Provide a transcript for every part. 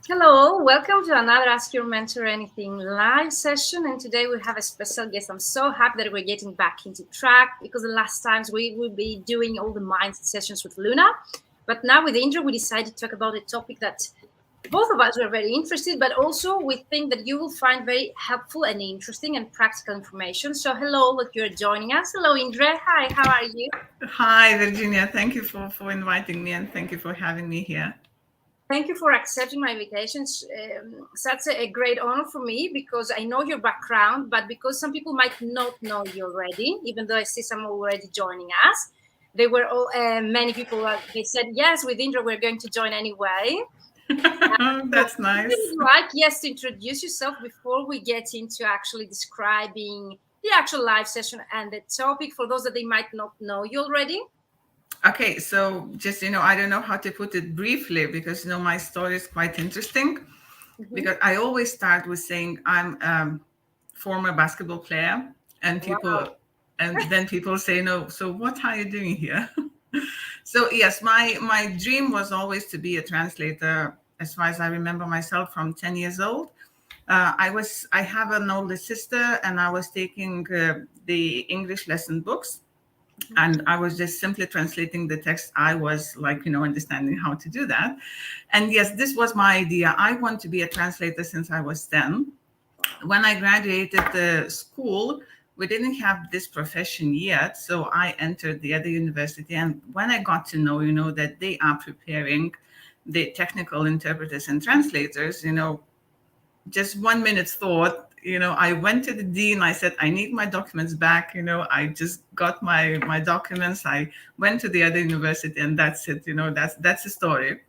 Hello, welcome to another Ask Your Mentor Anything live session. And today we have a special guest. I'm so happy that we're getting back into track because the last times we will be doing all the mindset sessions with Luna. But now with Indre, we decided to talk about a topic that both of us were very interested, but also we think that you will find very helpful and interesting and practical information. So hello, that you're joining us. Hello, Indre. Hi, how are you? Hi, Virginia. Thank you for inviting me and thank you for having me here. Thank you for accepting my invitations. Such a great honor for me because I know your background, but because some people might not know you already, even though I see some already joining us. They were all many people. They said yes, with Indra, we're going to join anyway. So, That's if you nice. would like, yes, to introduce yourself before we get into actually describing the actual live session and the topic for those that they might not know you already. Okay, so just, I don't know how to put it briefly because, my story is quite interesting Mhm. because I always start with saying I'm former basketball player and Wow. then people say, no, so what are you doing here? So yes, my dream was always to be a translator as far as I remember myself from 10 years old. I have an older sister and I was taking the English lesson books Mhm. and I was just simply translating the text. I was like, understanding how to do that. And yes, this was my idea. I want to be a translator since I was 10. Wow. When I graduated the school, we didn't have this profession yet. So I entered the other university. And when I got to know, that they are preparing the technical interpreters and translators, just 1 minute thought, I went to the dean. I said, I need my documents back. I just got my documents. I went to the other university and that's it. That's the story.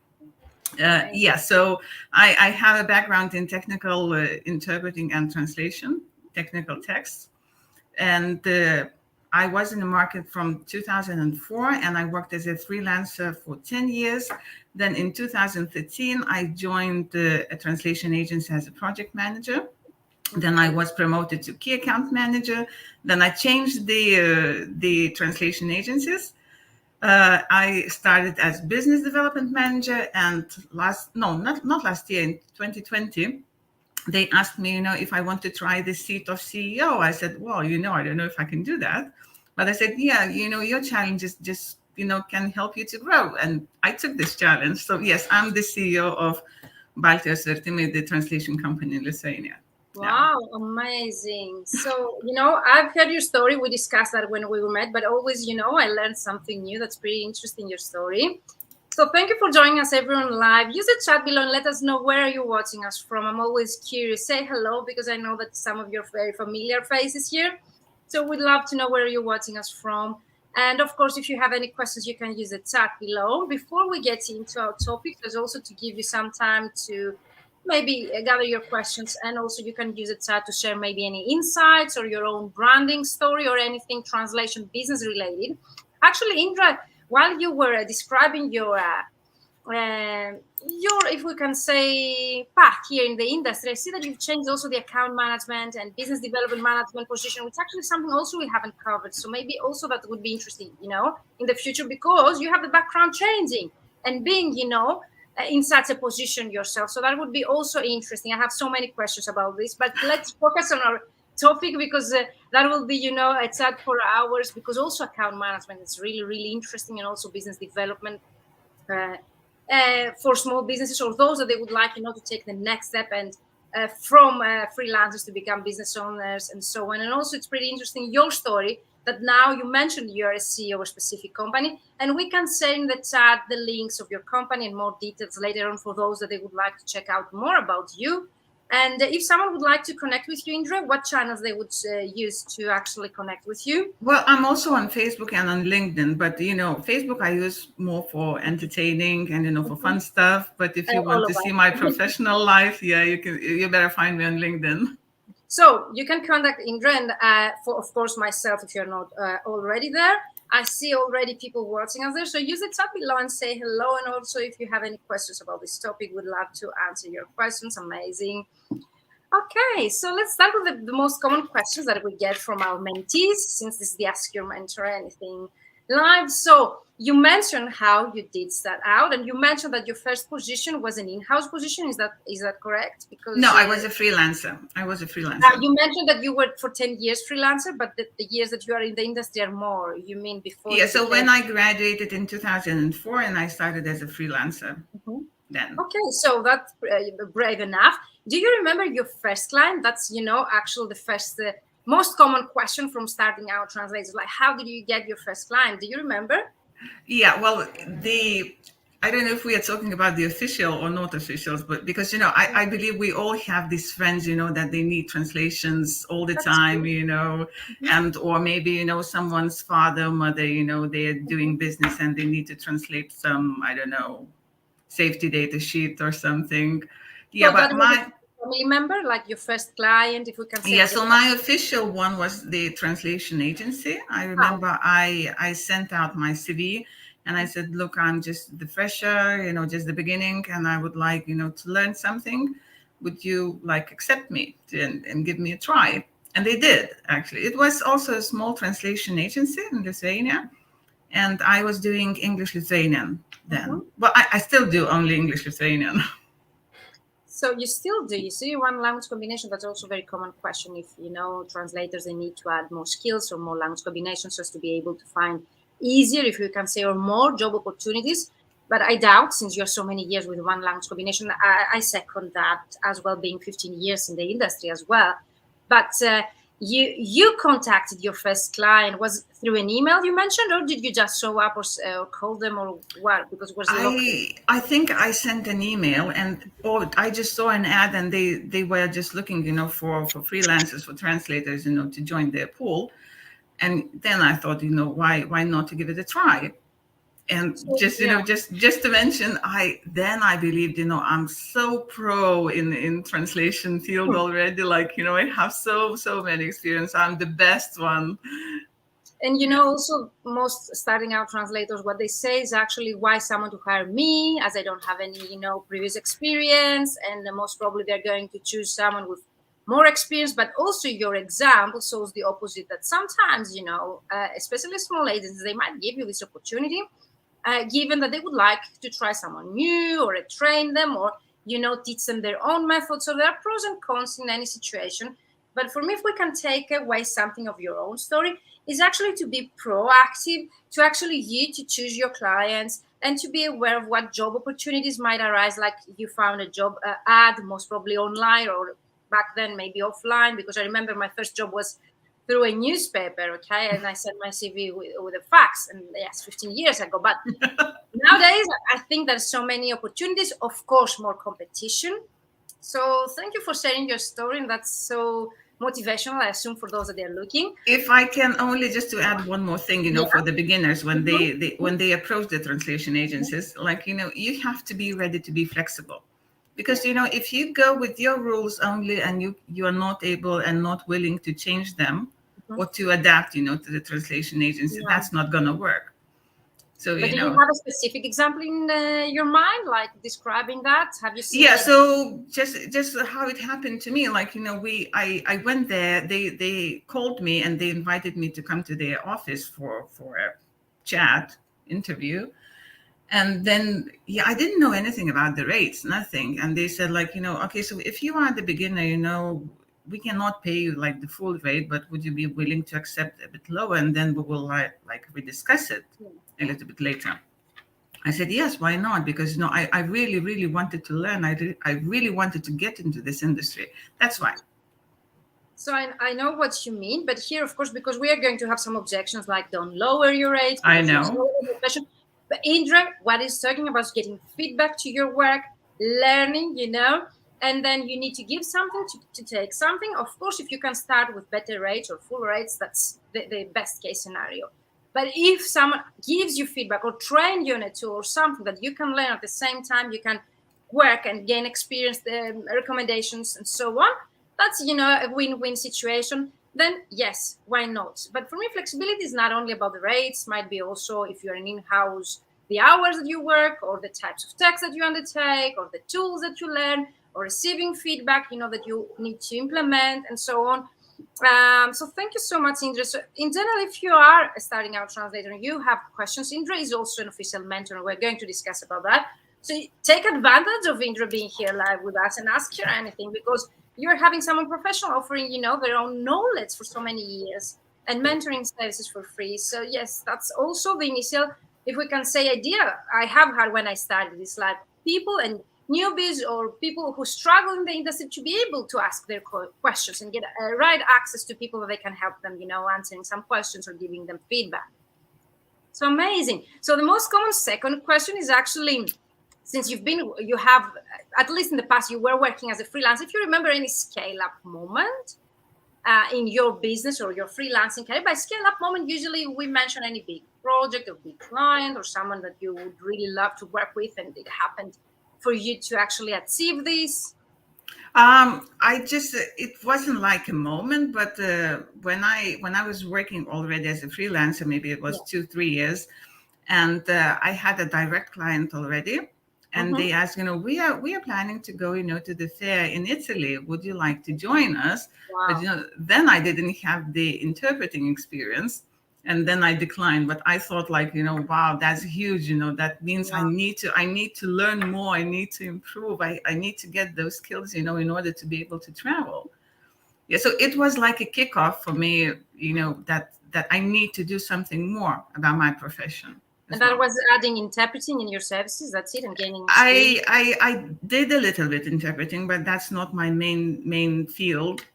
Yeah, so I have a background in technical interpreting and translation, technical text. And I was in the market from 2004 and I worked as a freelancer for 10 years. Then in 2013, I joined a translation agency as a project manager. Then I Okay. was promoted to key account manager. Then I changed the translation agencies. I started as business development manager, and not last year, in 2020, they asked me, if I want to try the seat of CEO. I said, well, I don't know if I can do that, but I said, yeah, your challenges just can help you to grow, and I took this challenge. So yes, I'm the CEO of Baltijos Vertimi, the translation company in Lithuania. Yeah. Wow, amazing. So, I've heard your story. We discussed that when we met, but always, I learned something new. That's pretty interesting, your story. So, thank you for joining us, everyone, live. Use the chat below and let us know where are you watching us from. I'm always curious. Say hello because I know that some of your very familiar faces here. So, we'd love to know where you're watching us from. And of course, if you have any questions, you can use the chat below. Before we get into our topic, there's also to give you some time to maybe gather your questions, and also you can use it to share maybe any insights or your own branding story or anything translation business related. Actually, Indra, while you were describing your, if we can say, path here in the industry, I see that you've changed also the account management and business development management position, which actually is something also we haven't covered. So maybe also that would be interesting, in the future, because you have the background changing and being, in such a position yourself. So that would be also interesting. I have so many questions about this, but let's focus on our topic because that will be, a chat for hours, because also account management is really, really interesting, and also business development uh, for small businesses or those that they would like, to take the next step and from freelancers to become business owners and so on. And also, it's pretty interesting your story that now you mentioned you're a CEO of a specific company, and we can send in the chat the links of your company and more details later on for those that they would like to check out more about you. And if someone would like to connect with you, Indra, what channels they would use to actually connect with you? Well, I'm also on Facebook and on LinkedIn, but Facebook I use more for entertaining and for Mhm. fun stuff. But if you All want to of see my us. professional life, yeah, you better find me on LinkedIn. So you can contact Indra and for, of course, myself if you're not already there. I see already people watching us there. So use the chat below and say hello. And also, if you have any questions about this topic, we'd love to answer your questions. Amazing. Okay, so let's start with the most common questions that we get from our mentees, since this is the Ask Your Mentor Anything live. So you mentioned how you did start out, and you mentioned that your first position was an in-house position. Is that correct? No, Because I was a freelancer. you mentioned that you worked for 10 years freelancer, but the years that you are in the industry are more. You mean before Yeah, you so became... when I graduated in 2004 and I started as a freelancer Mhm. then. Okay, so that's brave enough. Do you remember your first client? That's, actually the first, most common question from starting out translators. Like, how did you get your first client? Do you remember? Yeah, well, I don't know if we are talking about the official or not officials, but because, I believe we all have these friends, that they need translations all the That's time, true. and, or maybe, someone's father, mother, they're doing business and they need to translate some, I don't know, safety data sheet or something. Yeah, So that but was a family member, like your first client, if we can say, yeah, was a... so my official one was the translation agency. I Wow. remember I sent out my CV and I said, look, I'm just the fresher, just the beginning, and I would like, to learn something. Would you like accept me and give me a try? And they did, actually. It was also a small translation agency in Lithuania, and I was doing English Lithuanian then. Mhm. But I still do only English Lithuanian. So you still do. You see one language combination. That's also a very common question. If translators, they need to add more skills or more language combinations just to be able to find easier, if you can say, or more job opportunities. But I doubt, since you're so many years with one language combination, I second that as well, being 15 years in the industry as well. But you contacted your first client, was through an email you mentioned, or did you just show up or call them, or what? Because it was local. I think I sent an email or I just saw an ad and they were just looking, for freelancers, for translators, to join their pool. And then I thought, why not to give it a try? And So, just, yeah. just to mention, I believed, I'm so pro in translation field already. Like, I have so many experience. I'm the best one. And also most starting out translators, what they say is actually, why someone to hire me, as I don't have any previous experience, and most probably they're going to choose someone with more experience. But also your example shows the opposite, that sometimes especially small agencies, they might give you this opportunity, given that they would like to try someone new, or train them, or teach them their own methods. So there are pros and cons in any situation. But for me, if we can take away something of your own story, is actually to be proactive, to actually to choose your clients, and to be aware of what job opportunities might arise. Like, you found a job ad, most probably online, or back then maybe offline, because I remember my first job was through a newspaper, okay, and I sent my CV with a fax, and yes, 15 years ago. But nowadays, I think there's so many opportunities, of course, more competition. So thank you for sharing your story, and that's so motivational, I assume, for those that are looking. If I can only just to add one more thing, Yeah. for the beginners, when Mhm. they approach the translation agencies, like, you have to be ready to be flexible. Because, if you go with your rules only and you are not able and not willing to change them Mhm. or to adapt, to the translation agency, Yeah. that's not gonna work. So, But do you have a specific example in your mind, like describing that? Have you seen yeah, it? so just how it happened to me, like, I went there, they called me and they invited me to come to their office for a chat interview. And then, yeah, I didn't know anything about the rates, nothing. And they said, like, okay, so if you are the beginner, we cannot pay you like the full rate, but would you be willing to accept a bit lower, and then we will like we discuss it a little bit later. I said, yes, why not? Because, I really, really wanted to learn. I really wanted to get into this industry. That's why. So I know what you mean, but here, of course, because we are going to have some objections, like, don't lower your rates I because you're know. so professional. But Indra, what is talking about is getting feedback to your work, learning, and then you need to give something to take something. Of course, if you can start with better rates or full rates, that's the best case scenario. But if someone gives you feedback or train you on a tool or something that you can learn at the same time, you can work and gain experience, the recommendations, and so on, that's a win-win situation. Then yes, why not? But for me, flexibility is not only about the rates, might be also, if you're an in-house, the hours that you work, or the types of tasks that you undertake, or the tools that you learn, or receiving feedback that you need to implement, and so on. So thank you so much, Indre. So in general, if you are a starting out translator and you have questions, Indre is also an official mentor, and we're going to discuss about that. So take advantage of Indre being here live with us and ask her anything, because you're having someone professional offering, their own knowledge for so many years and mentoring services for free. So yes, that's also the initial, if we can say, idea I have had when I started this live. People and newbies or people who struggle in the industry to be able to ask their questions and get right access to people that they can help them, answering some questions or giving them feedback. So amazing. So the most common second question is actually, since you have, at least in the past, you were working as a freelancer, if you remember any scale up moment in your business or your freelancing career. By scale up moment, usually we mention any big project or big client or someone that you would really love to work with and it happened for you to actually achieve this. It wasn't like a moment, but when I was working already as a freelancer, maybe it was 2-3 years, and I had a direct client already, and they asked, we are planning to go, to the fair in Italy. Would you like to join us? Wow. But then I didn't have the interpreting experience. And then I declined, but I thought wow, that's huge. That means I need to learn more. I need to improve. I need to get those skills, in order to be able to travel. Yeah. So it was like a kickoff for me, that I need to do something more about my profession. And that was adding interpreting in your services. That's it, and gaining experience. I did a little bit interpreting, but that's not my main field.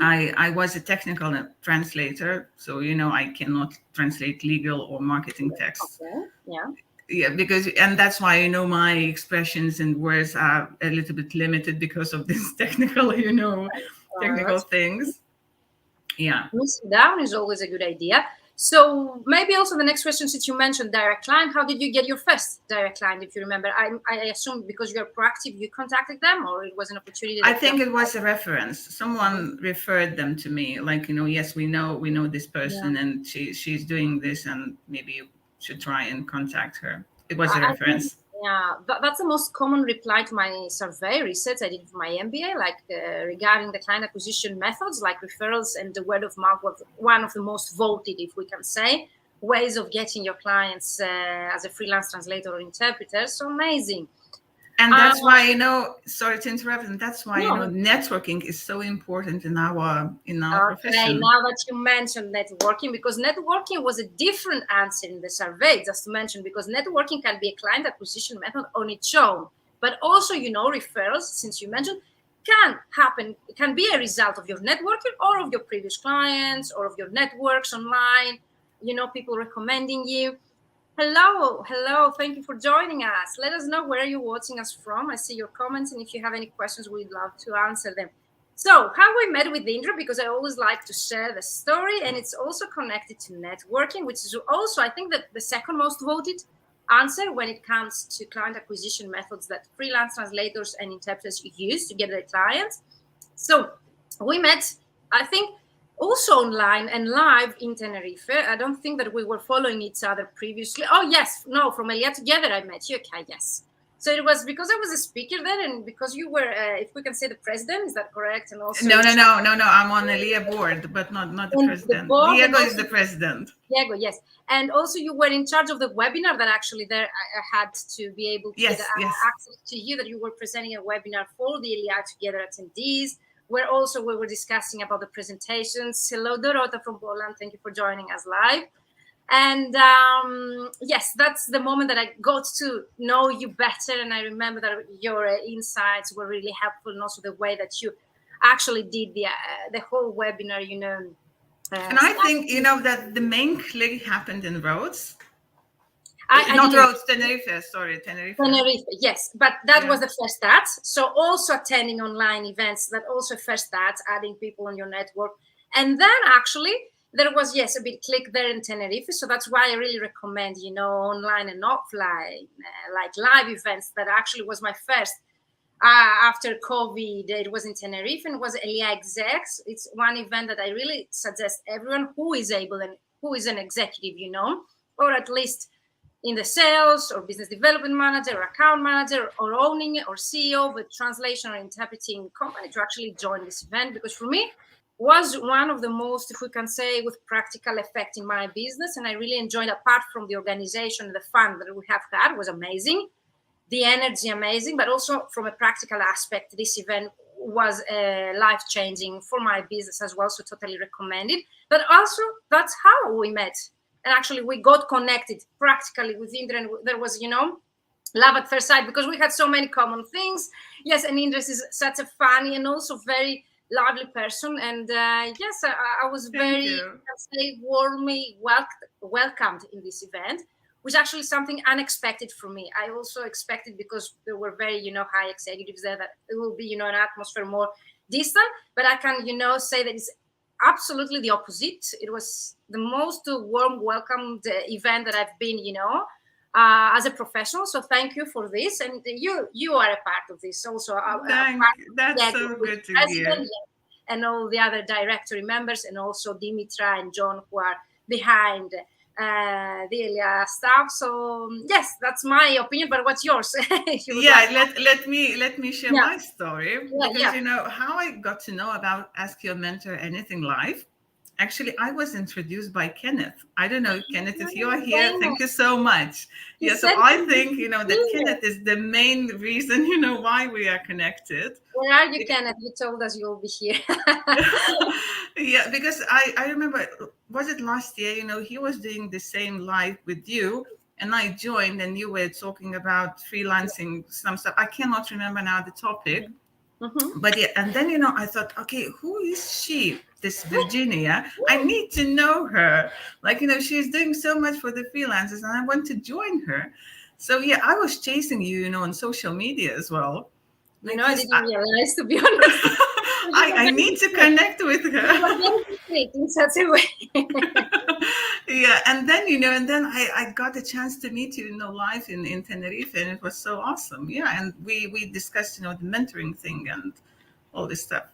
I was a technical translator, so I cannot translate legal or marketing texts. Okay. Yeah, and that's why my expressions and words are a little bit limited because of this technical things. Yeah. Missing down is always a good idea. So maybe also the next question, since you mentioned direct client, how did you get your first direct client, if you remember? I assume because you're proactive, you contacted them, or it was an opportunity? I think it was a reference. Someone referred them to me, yes, we know this person, and she's doing this, and maybe you should try and contact her. It was a reference. That's the most common reply to my survey research I did for my MBA, regarding the client acquisition methods, like referrals and the word of mouth was one of the most voted, if we can say, ways of getting your clients as a freelance translator or interpreter. So amazing. And that's why, sorry to interrupt, and that's why, networking is so important in our profession. Now that you mentioned networking, because networking was a different answer in the survey, just to mention, because networking can be a client acquisition method on its own, but also, referrals, since you mentioned, can happen, it can be a result of your networking or of your previous clients or of your networks online, people recommending you. Hello. Thank you for joining us. Let us know where you're watching us from. I see your comments, and if you have any questions, we'd love to answer them. So, how we met with Indre, because I always like to share the story, and it's also connected to networking, which is also, I think, that the second most voted answer when it comes to client acquisition methods that freelance translators and interpreters use to get their clients. So, we met, I think, also online and live in Tenerife. I don't think that we were following each other previously. Oh, yes. No, from Elia Together I met you. Okay, yes. So it was because I was a speaker there and because you were, if we can say, the president. Is that correct? And also No. I'm on Elia board, but not the president. Diego is the president. Diego, yes. And also you were in charge of the webinar that actually there I had to be able to get access to you, that you were presenting a webinar for the Elia Together attendees, where also we were discussing about the presentations. Hello, Dorota from Poland. Thank you for joining us live. And yes, that's the moment that I got to know you better. And I remember that your insights were really helpful, and also the way that you actually did the whole webinar, and I think, that the main click happened in Rhodes. Tenerife, sorry, Tenerife. Tenerife, yes, but that was the first start. So also attending online events, that also first starts adding people on your network. And then actually there was, a bit click there in Tenerife. So that's why I really recommend, online and offline, like live events. That actually was my first after COVID. It was in Tenerife and it was Elia Execs. It's one event that I really suggest everyone who is able and who is an executive, or at least in the sales or business development manager or account manager or owning or CEO of a translation or interpreting company, to actually join this event. Because for me, was one of the most, if we can say, with practical effect in my business. And I really enjoyed, apart from the organization, the fun that we have had was amazing, the energy amazing, but also from a practical aspect, this event was life-changing for my business as well, so totally recommend it. But also, that's how we met. And actually, we got connected practically with Indre, and there was, love at first sight, because we had so many common things. Yes, and Indre is such a funny and also very lovely person. And yes, I was Thank very, you. let's say, warmly welcomed in this event, was actually something unexpected for me. I also expected, because there were very, high executives there, that it will be, an atmosphere more distant. But I can, say that it's absolutely the opposite. It was the most warm welcomed event that I've been, as a professional. So thank you for this, and you are a part of this also. That's so good to hear. And all the other directory members, and also Dimitra and John, who are behind the stuff. So yes, that's my opinion. But what's yours? Let me share my story, because how I got to know about Ask Your Mentor Anything Live. Actually, I was introduced by Kenneth. I don't know, Kenneth, if you are here, thank you so much. Yeah, so I think, that Kenneth is the main reason, why we are connected. Where are you, Kenneth? You told us you'll be here. Yeah, because I remember, was it last year, he was doing the same live with you, and I joined, and you were talking about freelancing, some stuff. I cannot remember now the topic. Mm-hmm. But yeah, and then, I thought, okay, who is she? This Virginia, I need to know her. Like, she's doing so much for the freelancers, and I want to join her. So yeah, I was chasing you, on social media as well. I didn't realize, to be honest. I need to connect with her. In such a way. Yeah, and then I got a chance to meet you, live in Tenerife, and it was so awesome. Yeah, and we discussed, the mentoring thing and all this stuff.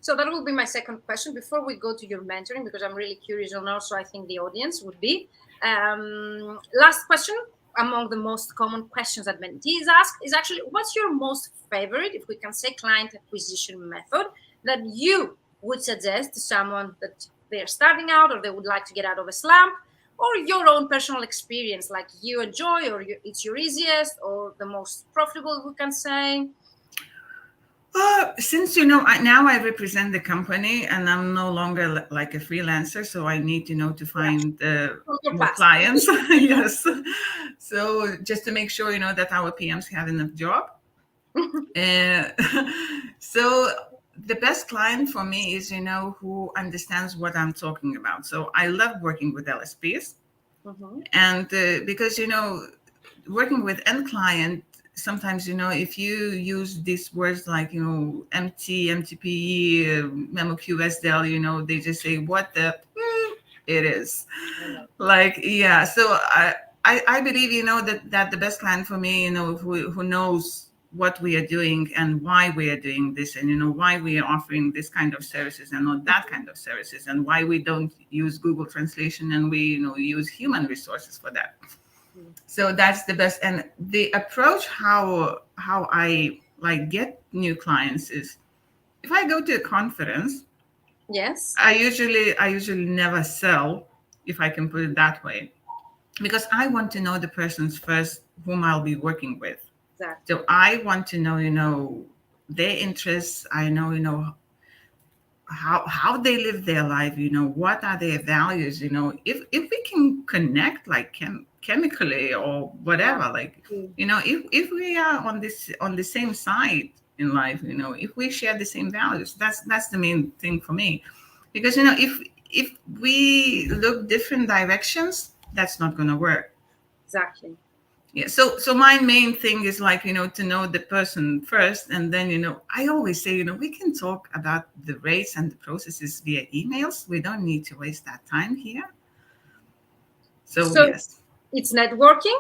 So that will be my second question before we go to your mentoring, because I'm really curious, and also I think the audience would be. Last question, among the most common questions that mentees ask, is actually, what's your most favorite, if we can say, client acquisition method that you would suggest to someone that they're starting out, or they would like to get out of a slump, or your own personal experience, like you enjoy, or it's your easiest, or the most profitable, we can say? Since now I represent the company, and I'm no longer like a freelancer, so I need to find more clients. Yes. So just to make sure that our PMs have enough job. So the best client for me is who understands what I'm talking about. So I love working with LSPs, and because working with end client, sometimes if you use these words like MT, MTPE, Memo Q, SDL, they just say what the it is. Like, yeah. So I believe that the best client for me, who knows what we are doing and why we are doing this, and why we are offering this kind of services and not that kind of services, and why we don't use Google Translation and we use human resources for that. So that's the best. And the approach how I get new clients is, if I go to a conference, yes, I usually never sell, if I can put it that way, because I want to know the persons first whom I'll be working with. Exactly. So I want to know their interests. I know how they live their life, what are their values, if we can connect chemically or whatever, if we are on the same side in life, if we share the same values, that's the main thing for me. Because if we look different directions, that's not going to work. Exactly. Yeah. So my main thing is to know the person first. And then, I always say, we can talk about the rates and the processes via emails. We don't need to waste that time here. So yes. It's networking.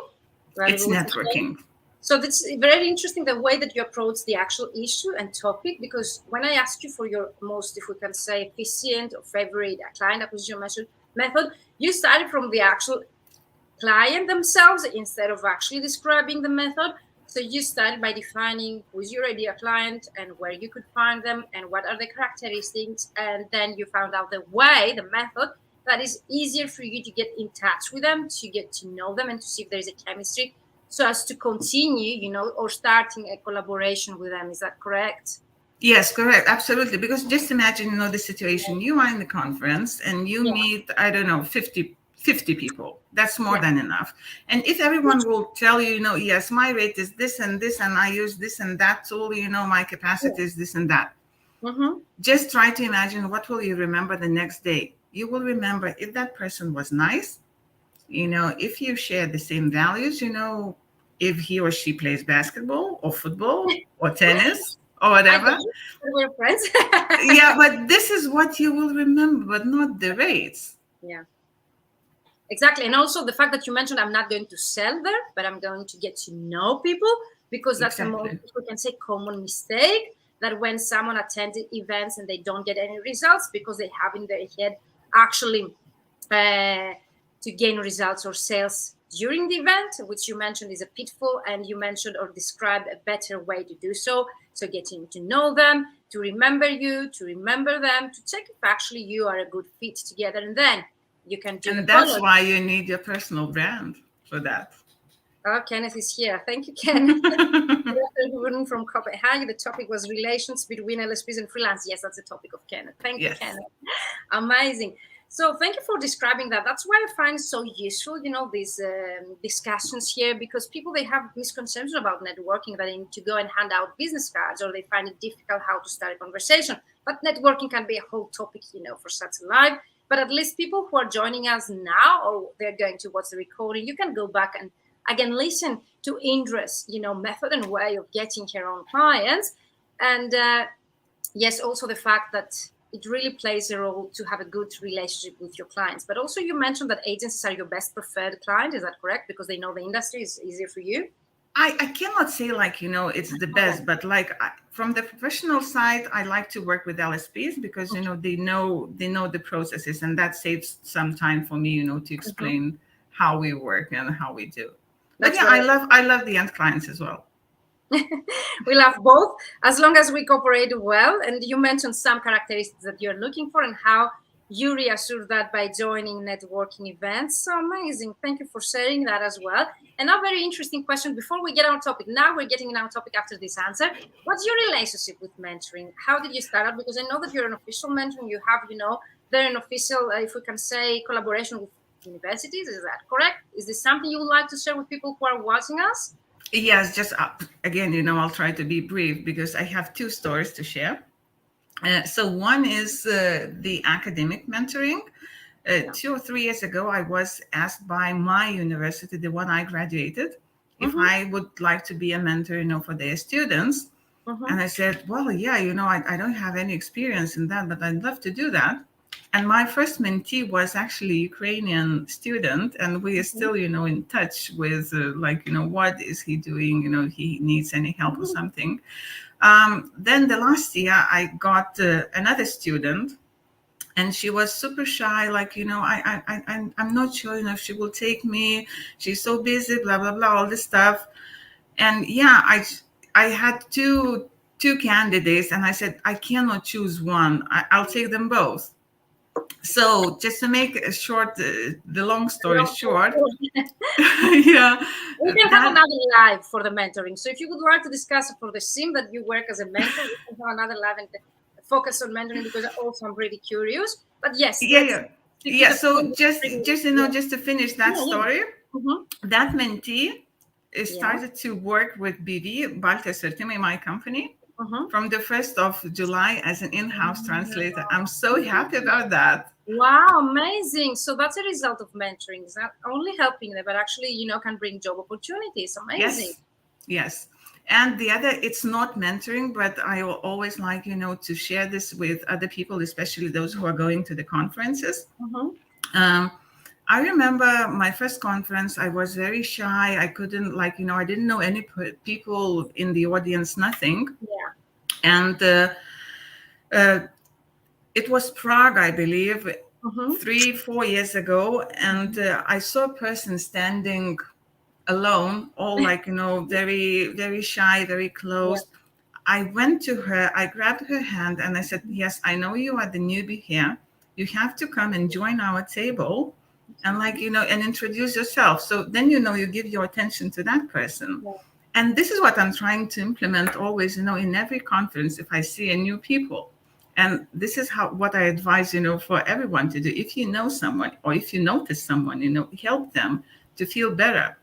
Right? It's networking. So it's very interesting the way that you approach the actual issue and topic, because when I asked you for your most, if we can say, efficient or favorite client acquisition method, you started from the actual client themselves instead of actually describing the method. So you started by defining who's your ideal client and where you could find them and what are the characteristics. And then you found out the way, the method that is easier for you to get in touch with them, to get to know them and to see if there is a chemistry so as to continue, or starting a collaboration with them. Is that correct? Yes, correct. Absolutely. Because just imagine, the situation. You are in the conference and you Yeah. meet, I don't know, 50 people. That's more Yeah. than enough. And if everyone will tell you, yes, my rate is this and this, and I use this and that tool, my capacity is this and that. Mm-hmm. Just try to imagine what will you remember the next day. You will remember if that person was nice, if you share the same values, if he or she plays basketball or football or tennis or I get whatever. it. We're friends. Yeah, but this is what you will remember, but not the rates. Yeah. Exactly. And also the fact that you mentioned I'm not going to sell there, but I'm going to get to know people, because that's the most, Exactly. we can say, common mistake, that when someone attended events and they don't get any results because they have in their head actually to gain results or sales during the event, which you mentioned is a pitfall, and you mentioned or described a better way to do so. So getting to know them, to remember you, to remember them, to check if actually you are a good fit together, and then you can do the And that's follow. why you need your personal brand for that. Oh, Kenneth is here. Thank you, Kenneth. Good afternoon from Copenhagen. The topic was relations between LSPs and freelance. Yes, that's the topic of Kenneth. Thank you, Yes. Kenneth. Amazing. So thank you for describing that. That's why I find it so useful, these discussions here, because people, they have misconceptions about networking, that they need to go and hand out business cards, or they find it difficult how to start a conversation. But networking can be a whole topic, for such a live. But at least people who are joining us now, or they're going to watch the recording, you can go back and again listen to Indre's, method and way of getting her own clients. And yes, also the fact that it really plays a role to have a good relationship with your clients. But also you mentioned that agencies are your best preferred client. Is that correct? Because they know the industry is easier for you. I cannot say it's the best, but from the professional side, I like to work with LSPs because they know the processes, and that saves some time for me, to explain how we work and how we do. But That's yeah, what I love the end clients as well. we love both, as long as we cooperate well. And you mentioned some characteristics that you're looking for and how you reassure that by joining networking events. So amazing. Thank you for sharing that as well. And a very interesting question before we get on topic. Now we're getting on topic after this answer. What's your relationship with mentoring? How did you start out? Because I know that you're an official mentor and you have, they're an official, if we can say, collaboration with universities. Is that correct? Is this something you would like to share with people who are watching us? Yes, just again, I'll try to be brief because I have two stories to share. So one is the academic mentoring. 2 or 3 years ago, I was asked by my university, the one I graduated, if I would like to be a mentor, for their students. And I said, well, yeah, I don't have any experience in that, but I'd love to do that. And my first mentee was actually a Ukrainian student, and we are still, in touch with, what is he doing? He needs any help or something. Then the last year, I got another student, and she was super shy. I'm not sure, if she will take me. She's so busy, blah blah blah, all this stuff. And yeah, I had two candidates, and I said I cannot choose one. I'll take them both. So just to make a short, the long story short, yeah, We can have another live for the mentoring. So if you would like to discuss for the sim that you work as a mentor, we can have another live and focus on mentoring, because also I'm pretty curious. But yes, yeah. So just just to finish that story, that mentee started to work with BV, Balta Sertime, my company, from the 1st of July as an in-house translator. I'm so happy about that. Wow, amazing. So that's a result of mentoring. It's not only helping them, but actually, can bring job opportunities. Amazing. Yes. And the other, it's not mentoring, but I always like, to share this with other people, especially those who are going to the conferences. I remember my first conference, I was very shy. I couldn't I didn't know any people in the audience, nothing. Yeah. And it was Prague, I believe, 3-4 years ago. And I saw a person standing alone, all like, very, very shy, very Yeah. closed. I went to her, I grabbed her hand and I said, yes, I know you are the newbie here. You have to come and join our table and like, and introduce yourself. So then, you give your attention to that person. Yeah. And this is what I'm trying to implement always, in every conference, if I see a new people. And this is what I advise, for everyone to do. If you know someone or if you notice someone, help them to feel better.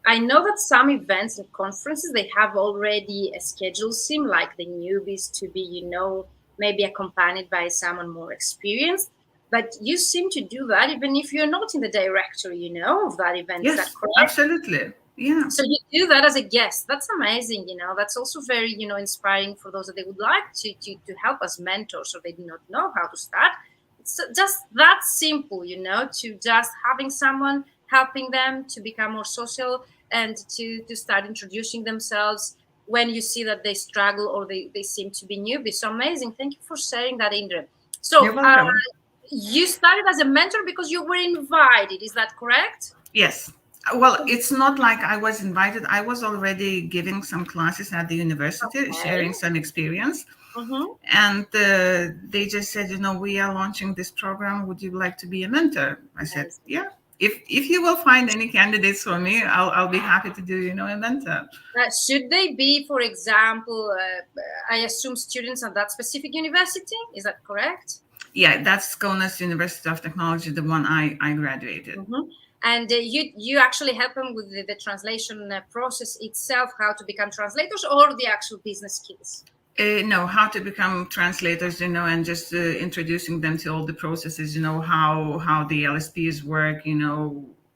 I know that some events and conferences, they have already a schedule seem like the newbies to be, maybe accompanied by someone more experienced. But you seem to do that even if you're not in the directory, of that event. Is that Yes, correct? absolutely. Yeah. So you do that as a guest. That's amazing. That's also very, inspiring for those that they would like to help as mentors or they do not know how to start. It's just that simple, to just having someone helping them to become more social and to start introducing themselves when you see that they struggle or they seem to be newbies. So amazing. Thank you for sharing that, Indre. You're So welcome. you started as a mentor because you were invited. Is that correct? Yes. Well, it's not like I was invited. I was already giving some classes at the university, sharing some experience. Mm-hmm. And they just said, we are launching this program. Would you like to be a mentor? I said, yeah. If you will find any candidates for me, I'll be happy to do, a mentor. Should they be, for example, I assume students at that specific university? Is that correct? Yeah, that's Kaunas University of Technology, the one I graduated. Mm-hmm. And you actually help them with the translation process itself, how to become translators, or the actual business skills? No, how to become translators, and just introducing them to all the processes, how the LSPs work,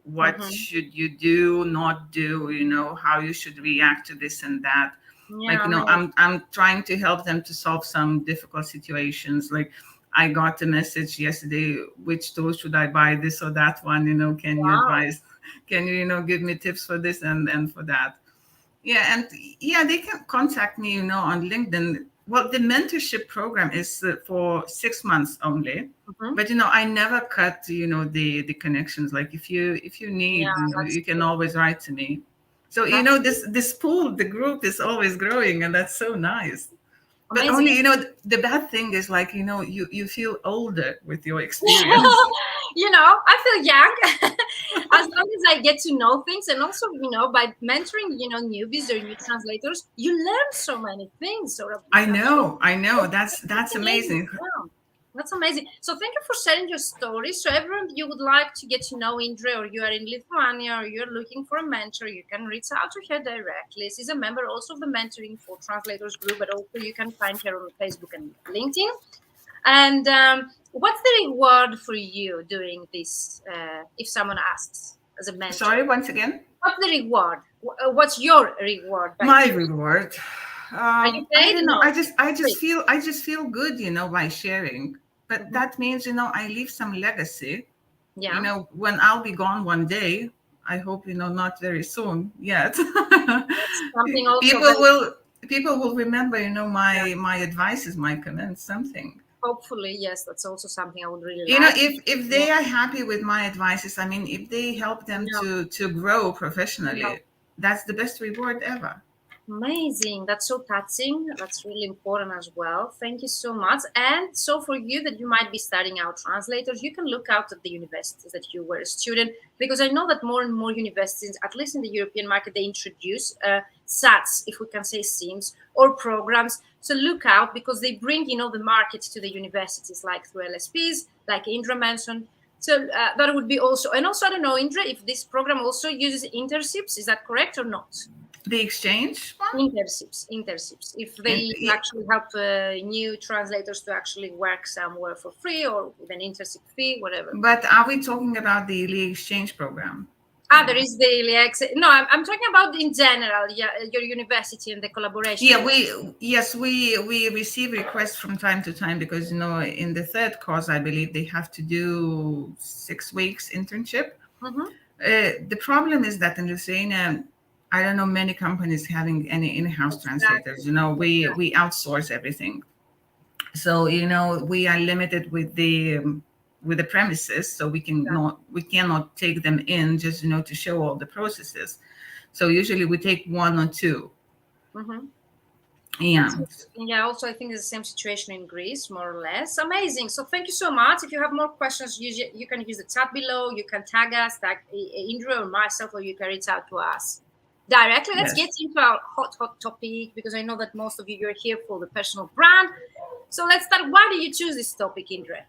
what should you do, not do, how you should react to this and that. Yeah, Like, I'm trying to help them to solve some difficult situations. Like I got a message yesterday, which tool should I buy, this or that one, can you advise, can you, give me tips for this and for that? Yeah, and yeah, they can contact me, on LinkedIn. Well, the mentorship program is for 6 months only, but I never cut, the connections. Like if you need, you can always write to me. So this pool, the group is always growing, and that's so nice. But amazing. only, the bad thing is like, you feel older with your experience. I feel young as long as I get to know things. And also, by mentoring, newbies or new translators, you learn so many things. I know. That's amazing. Yeah. That's amazing. So thank you for sharing your story. So everyone, you would like to get to know Indre, or you are in Lithuania, or you're looking for a mentor, you can reach out to her directly. She's a member also of the Mentoring for Translators group, but also you can find her on Facebook and LinkedIn. And what's the reward for you doing this? If someone asks as a mentor. Sorry, once again. What's the reward? What's your reward? My reward. Are you paid? I don't know. I just feel good, by sharing. But that means, I leave some legacy. Yeah. When I'll be gone one day, I hope, not very soon yet. Something also people will remember, my advices, my comments, something. Hopefully, yes, that's also something I would really like. If they are happy with my advices, I mean, if they help them to grow professionally, that's the best reward ever. Amazing. That's so touching. That's really important as well. Thank you so much. And so for you that you might be starting out translators, you can look out at the universities that you were a student, because I know that more and more universities, at least in the European market, they introduce SATs, if we can say SIMs, or programs. So look out, because they bring, the market to the universities, like through LSPs, like Indre mentioned. So that would be also, and also, I don't know, Indre, if this program also uses internships, is that correct or not? The exchange one? Internships. If they actually help new translators to actually work somewhere for free or with an internship fee, whatever. But are we talking about the ELIA exchange program? There is the ELIA. No, I'm talking about in general, your university and the collaboration. Yeah, we receive requests from time to time, because, in the third course, I believe they have to do 6 weeks internship. The problem is that in Lithuania, I don't know many companies having any in-house translators. We outsource everything. So, we are limited with the with the premises, so we cannot take them in just to show all the processes. So usually we take one or two. Mm-hmm. Yeah. Yeah, also I think it's the same situation in Greece, more or less. Amazing. So thank you so much. If you have more questions, you can use the chat below. You can tag us, tag Indre or myself, or you can reach out to us directly. Let's get into our hot topic, because I know that most of you are here for the personal brand. So let's start. Why did you choose this topic, Indre?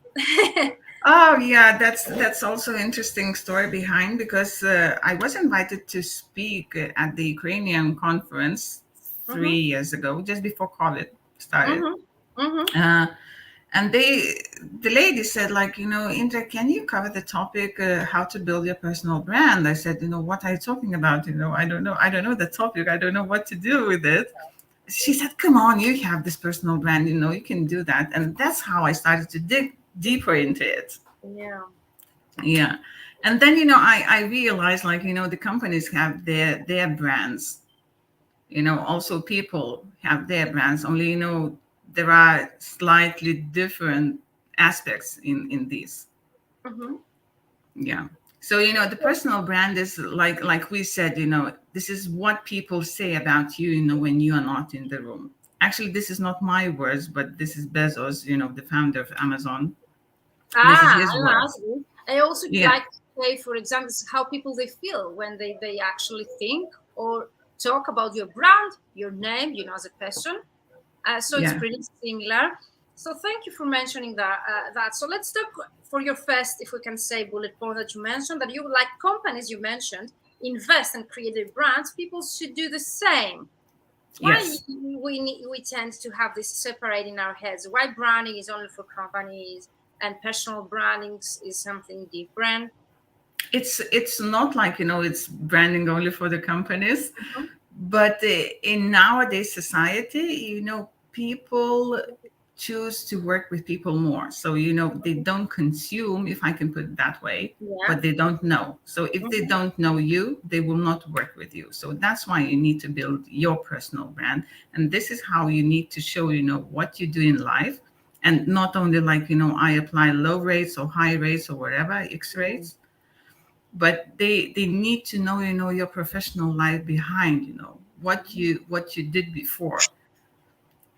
Oh yeah, that's also an interesting story behind, because I was invited to speak at the Ukrainian conference 3 years ago, just before COVID started. And the lady said, like, Indra, can you cover the topic, how to build your personal brand? I said, what are you talking about? I don't know the topic. I don't know what to do with it. She said, come on, you have this personal brand, you can do that. And that's how I started to dig deeper into it. Yeah. And then, I realized, like, the companies have their brands. Also people have their brands, only, there are slightly different aspects in these. Yeah. So, the personal brand is like we said, this is what people say about you, when you are not in the room. Actually, this is not my words, but this is Bezos, the founder of Amazon. This is his words. I also like to say, for example, how people they feel when they actually think or talk about your brand, your name, as a person. So it's pretty similar. So thank you for mentioning that. So let's talk for your first, if we can say, bullet point that you mentioned, that you like companies you mentioned invest and create their brands. People should do the same. Why we tend to have this separate in our heads? Why branding is only for companies and personal branding is something different? It's not like it's branding only for the companies, but in nowadays society, people choose to work with people more. So they don't consume, if I can put it that way, but they don't know. So if they don't know you, they will not work with you. So that's why you need to build your personal brand, and this is how you need to show what you do in life, and not only like I apply low rates or high rates or whatever, X rates, but they need to know your professional life behind, what you did before.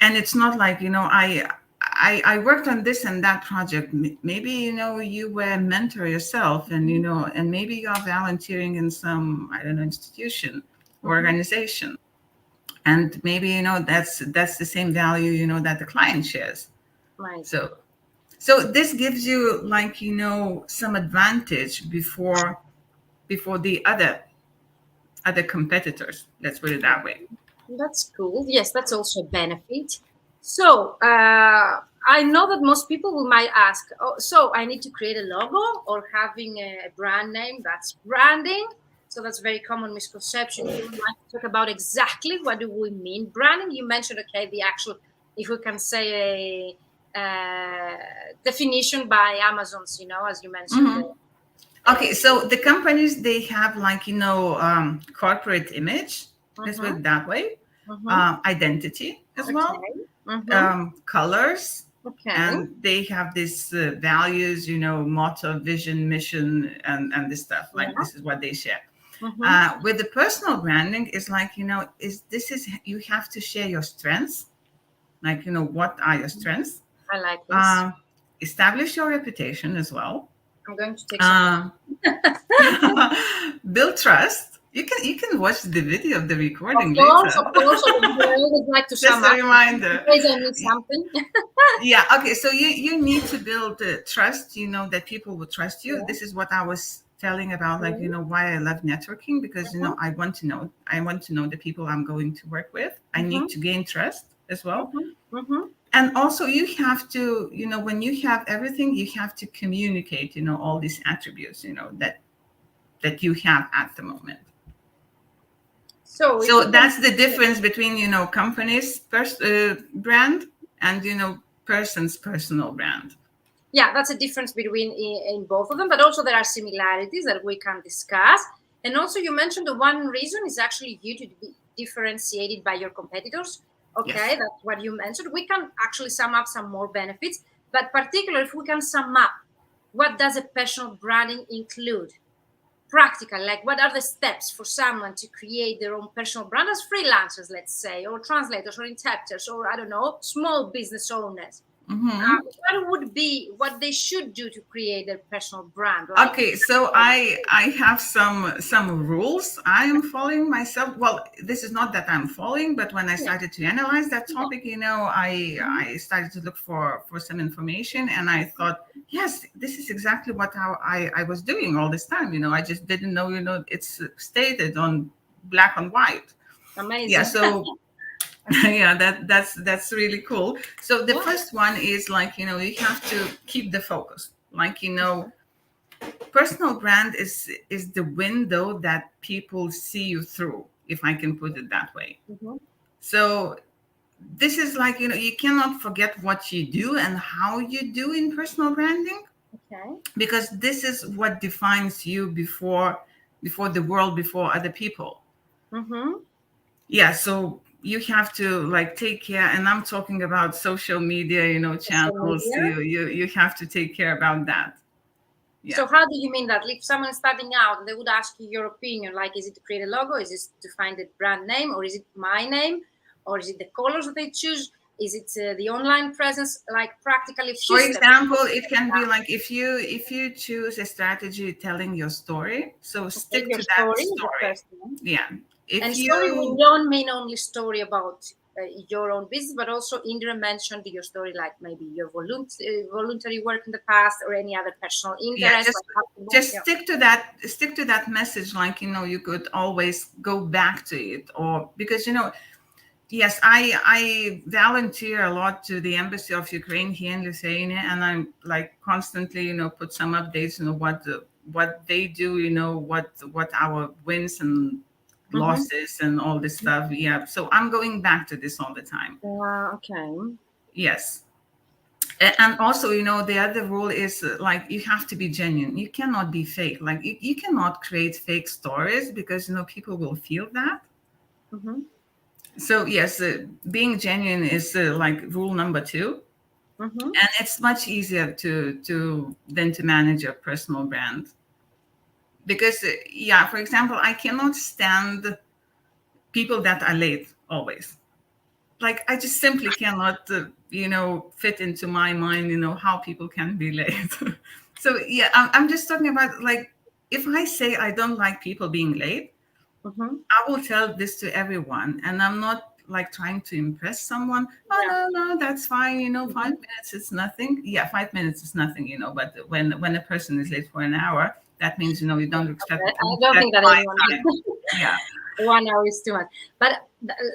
And it's not like I worked on this and that project. Maybe you were a mentor yourself, and and maybe you are volunteering in some, I don't know, institution or organization, and maybe that's the same value that the client shares. Right. So this gives you like some advantage before the other competitors. Let's put it that way. That's cool. Yes, that's also a benefit. So I know that most people might ask, oh, so I need to create a logo or having a brand name. That's branding. So that's very common misconception. You would like to talk about exactly what do we mean branding. You mentioned, okay, the actual, if we can say a definition by Amazon's, as you mentioned. Okay, so the companies, they have like corporate image. Let's put it that way. Identity as well. Colors. And they have this values, motto, vision, mission, and this stuff. Like this is what they share. With the personal branding, is like you have to share your strengths. Like what are your strengths? I like this. Establish your reputation as well. I'm going to take some. Build trust. You can watch the video of the recording later. Of course. I always like to just a reminder. In case I need something. Yeah. Okay. So you need to build trust. That people will trust you. This is what I was telling about, like why I love networking, because I want to know the people I'm going to work with. I need to gain trust as well. And also you have to, when you have everything, you have to communicate, all these attributes, that you have at the moment. So that's the difference between, companies' brand and, person's personal brand. Yeah, that's a difference between in both of them, but also there are similarities that we can discuss. And also you mentioned the one reason is actually you to be differentiated by your competitors. Okay, that's what you mentioned. We can actually sum up some more benefits, but particularly if we can sum up what does a personal branding include? Practical, like what are the steps for someone to create their own personal brand as freelancers, let's say, or translators or interpreters, or I don't know, small business owners. Mm-hmm. What would be what they should do to create their personal brand? Like, Okay, so I have some rules I am following myself. Well, this is not that I'm following, but when I yeah. started to analyze that Yeah. topic, I Mhm. I started to look for some information, and I thought, yes, this is exactly what I was doing all this time. I just didn't know, it's stated on black and white. Yeah, Amazing. so yeah, that's really cool. So the Yeah. first one is like, you have to keep the focus. Like, personal brand is the window that people see you through, if I can put it that way. Mhm. So this is like, you cannot forget what you do and how you do in personal branding, Okay. because this is what defines you before the world, before other people. Mm-hmm. Yeah, so you have to like take care, and I'm talking about social media, Social channels. media. You have to take care about that. Yeah. So how do you mean that? If someone is starting out and they would ask you your opinion, like is it to create a logo, is it to find a brand name, or is it my name, or is it the colors that they choose? Is it the online presence? Like practically a few For steps. example, it can be like if you choose a strategy telling your story, so Okay, stick your to that story is the story. first one. Yeah. And If story, we you don't mean only story about your own business, but also Indra mentioned your story, like maybe your voluntary work in the past or any other personal yeah, interest. just Like how just stick to that message, like, you could always go back to it, or because yes, I volunteer a lot to the Embassy of Ukraine here in Lithuania, and I'm like constantly, put some updates, what they do, what our wins and mm-hmm. losses and all this stuff. Yeah, so I'm going back to this all the time. Okay. Yes. And also, the other rule is like you have to be genuine. You cannot be fake. Like you cannot create fake stories, because people will feel that. Mm-hmm. So yes, being genuine is like rule number two, Mm-hmm. and it's much easier to than to manage your personal brand, because yeah, for example, I cannot stand people that are late always. Like I just simply cannot fit into my mind how people can be late. So yeah, I'm just talking about, like, if I say I don't like people being late, Mm-hmm. I will tell this to everyone, and I'm not like trying to impress someone. Oh Yeah. no, no, that's fine. Mm-hmm. 5 minutes is nothing. Yeah, 5 minutes is nothing. But when a person is late for an hour, that means you don't respect Okay. I don't think that my anyone time. Yeah, 1 hour is too much. But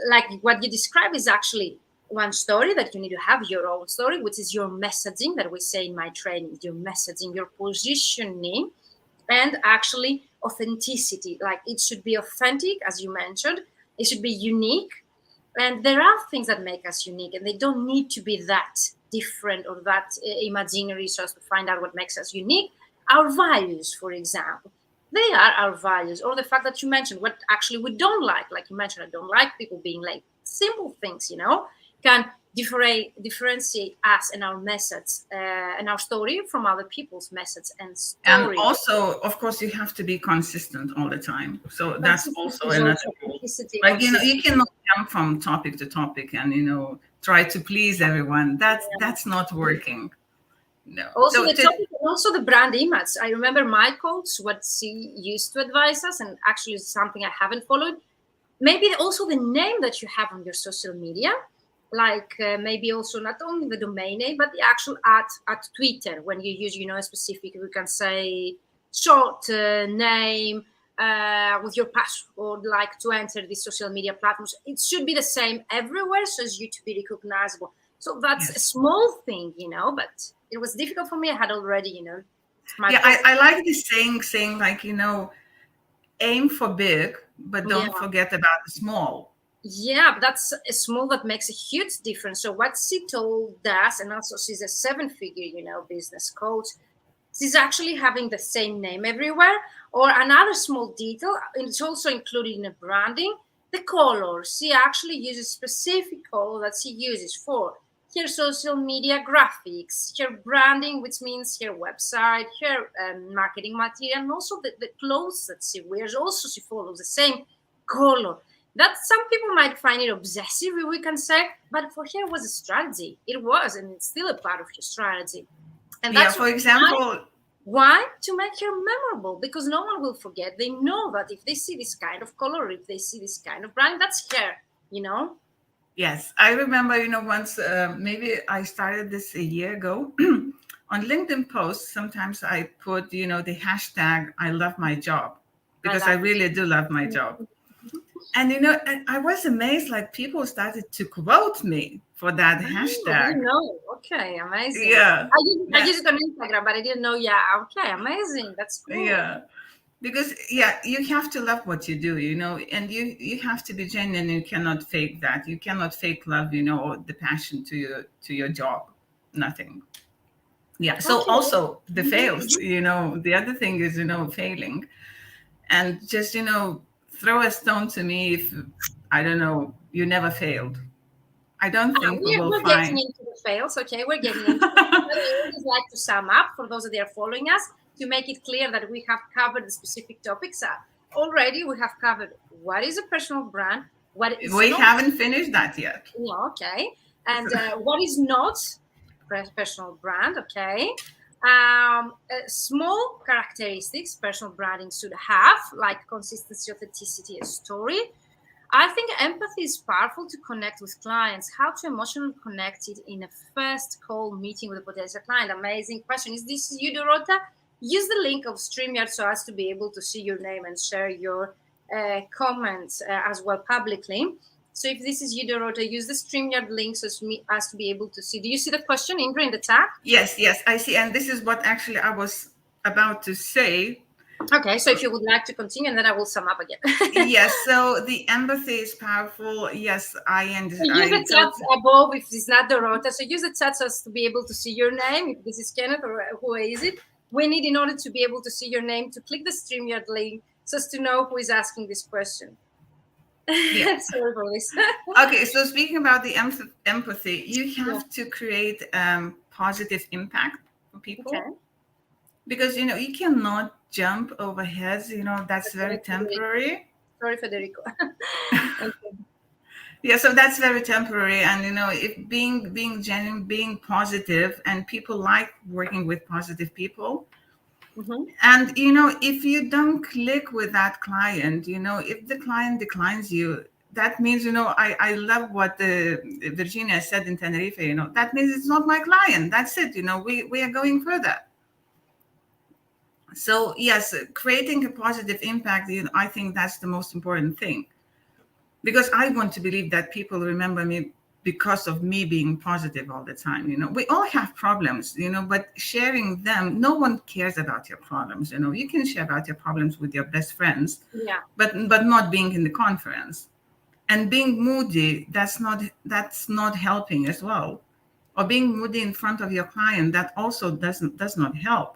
like what you describe is actually one story that you need to have your own story, which is your messaging that we say in my training, your messaging, your positioning, and actually authenticity. Like it should be authentic, as you mentioned. It should be unique. And there are things that make us unique, and they don't need to be that different or that imaginary so as to find out what makes us unique. Our values, for example, they are our values, or the fact that you mentioned what actually we don't like you mentioned, I don't like people being late. Simple things, can differentiate us and our methods and our story from other people's methods and and story. also, of course, you have to be consistent all the time. So that's Consistency also is another also rule. authenticity, Like you consistency. cannot jump from topic to topic and try to please everyone. That's not working. No. Also So the topic and also the brand image. I remember my coach, what she used to advise us, and actually it's something I haven't followed. Maybe also the name that you have on your social media, like maybe also not only the domain name, but the actual at Twitter, when you use, a specific, we can say short name with your password, like to enter the social media platforms. It should be the same everywhere so as you to be recognizable. So that's a yes. small thing, but it was difficult for me. I had already, my Yeah, profile. I like this saying like, aim for big, but Yeah. don't forget about the small. Yeah, but that's a small that makes a huge difference. So what she told us, and also she's a seven-figure, business coach. She's actually having the same name everywhere. Or another small detail, it's also included in the branding, the color. She actually uses specific color that she uses for here social media graphics, here branding, which means here website, here marketing material, and also the clothes that she wears, also she follows the same color. That some people might find it obsessive, we can say, but for her it was a strategy. It was, and it's still a part of her strategy. And Yeah, that's for example, why? To make her memorable, because no one will forget. They know that if they see this kind of color, if they see this kind of brand, that's her, you know? yes, I remember, once maybe I started this a year ago on LinkedIn posts. Sometimes I put, the hashtag I love my job, because I really do love my job. And, I was amazed, like people started to quote me for that hashtag. Okay, amazing. Yeah. I use it on Instagram, but I didn't know. Yeah, okay, amazing. That's cool. Yeah. Because you have to love what you do, and you have to be genuine. You cannot fake that. You cannot fake love, or the passion to your job. Nothing. Yeah. So Okay. also the fails, the other thing is, failing, and just, throw a stone to me if, I don't know, you never failed. I don't think we will We're find. getting into the fails. Okay, we're getting into it. But I always like to sum up for those that are following us to make it clear that we have covered the specific topics. Already, we have covered what is a personal brand, what is We not. haven't finished that yet. Yeah, okay, and what is not personal brand. Okay, small characteristics personal branding should have, like consistency, authenticity, a story. I think empathy is powerful to connect with clients. How to emotionally connect it in a first call meeting with a potential client. Amazing question. Is this you, Dorota? Use the link of StreamYard so as to be able to see your name and share your comments as well publicly. So if this is you, Dorota, use the StreamYard link so as to be able to see. Do you see the question, Indre, in the chat? Yes, I see. And this is what actually I was about to say. Okay, so if you would like to continue, and then I will sum up again. Yes, so the empathy is powerful. Yes, I understand. So use the chat above if it's not Dorota. So use the chat so as to be able to see your name. If this is Kenneth or who is it, we need, in order to be able to see your name, to click the StreamYard link so as to know who is asking this question. Yeah. Sorry for this. Okay, so speaking about the empathy, you have to create positive impact for people. Okay. Because, you cannot jump over heads, that's very temporary. Sorry, Federico. Yeah, so that's very temporary. And, if being genuine, being positive, and people like working with positive people. Mm-hmm. And, if you don't click with that client, if the client declines you, that means, I love what Virginia said in Tenerife, that means it's not my client. That's it. We are going further. So yes, creating a positive impact, I think that's the most important thing, because I want to believe that people remember me because of me being positive all the time. We all have problems, but sharing them, no one cares about your problems. You can share about your problems with your best friends, but not being in the conference. And being moody, that's not helping as well. Or being moody in front of your client, that also does not help.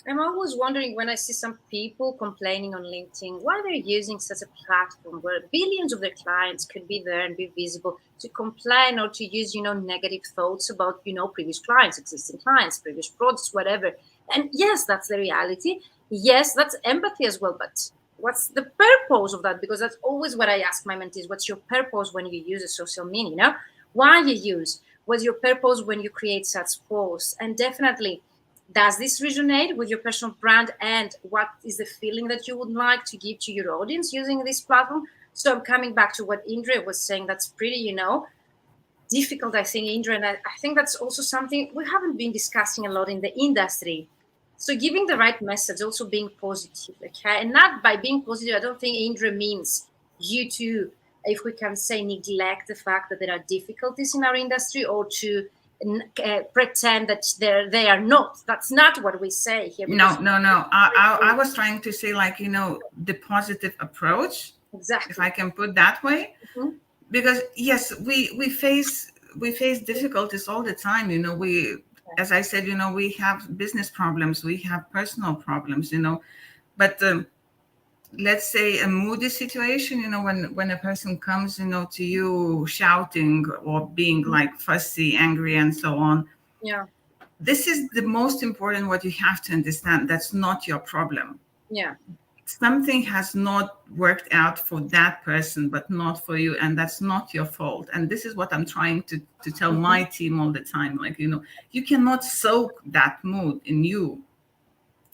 I'm always wondering when I see some people complaining on LinkedIn why they're using such a platform where billions of their clients could be there and be visible to complain or to use, negative thoughts about, previous clients, existing clients, previous products, whatever. And yes, that's the reality. Yes, that's empathy as well. But what's the purpose of that? Because that's always what I ask my mentees. What's your purpose when you use a social media? Why you use? What's your purpose when you create such posts? And definitely, does this resonate with your personal brand, and what is the feeling that you would like to give to your audience using this platform? So I'm coming back to what Indre was saying. That's pretty, difficult, I think, Indre, and I think that's also something we haven't been discussing a lot in the industry. So giving the right message, also being positive, okay? And not by being positive, I don't think Indre means you to, if we can say, neglect the fact that there are difficulties in our industry, or to pretend that they are not. That's not what we say here. No. I was trying to say, like, the positive approach. Exactly. If I can put that way. Mm-hmm. Because yes, we face difficulties all the time. As I said, we have business problems, we have personal problems, but let's say a moody situation, when a person comes, to you shouting or being like fussy, angry, and so on. Yeah. This is the most important, what you have to understand. That's not your problem. Yeah. Something has not worked out for that person, but not for you, and that's not your fault. And this is what I'm trying to tell my team all the time. Like, you cannot soak that mood in you.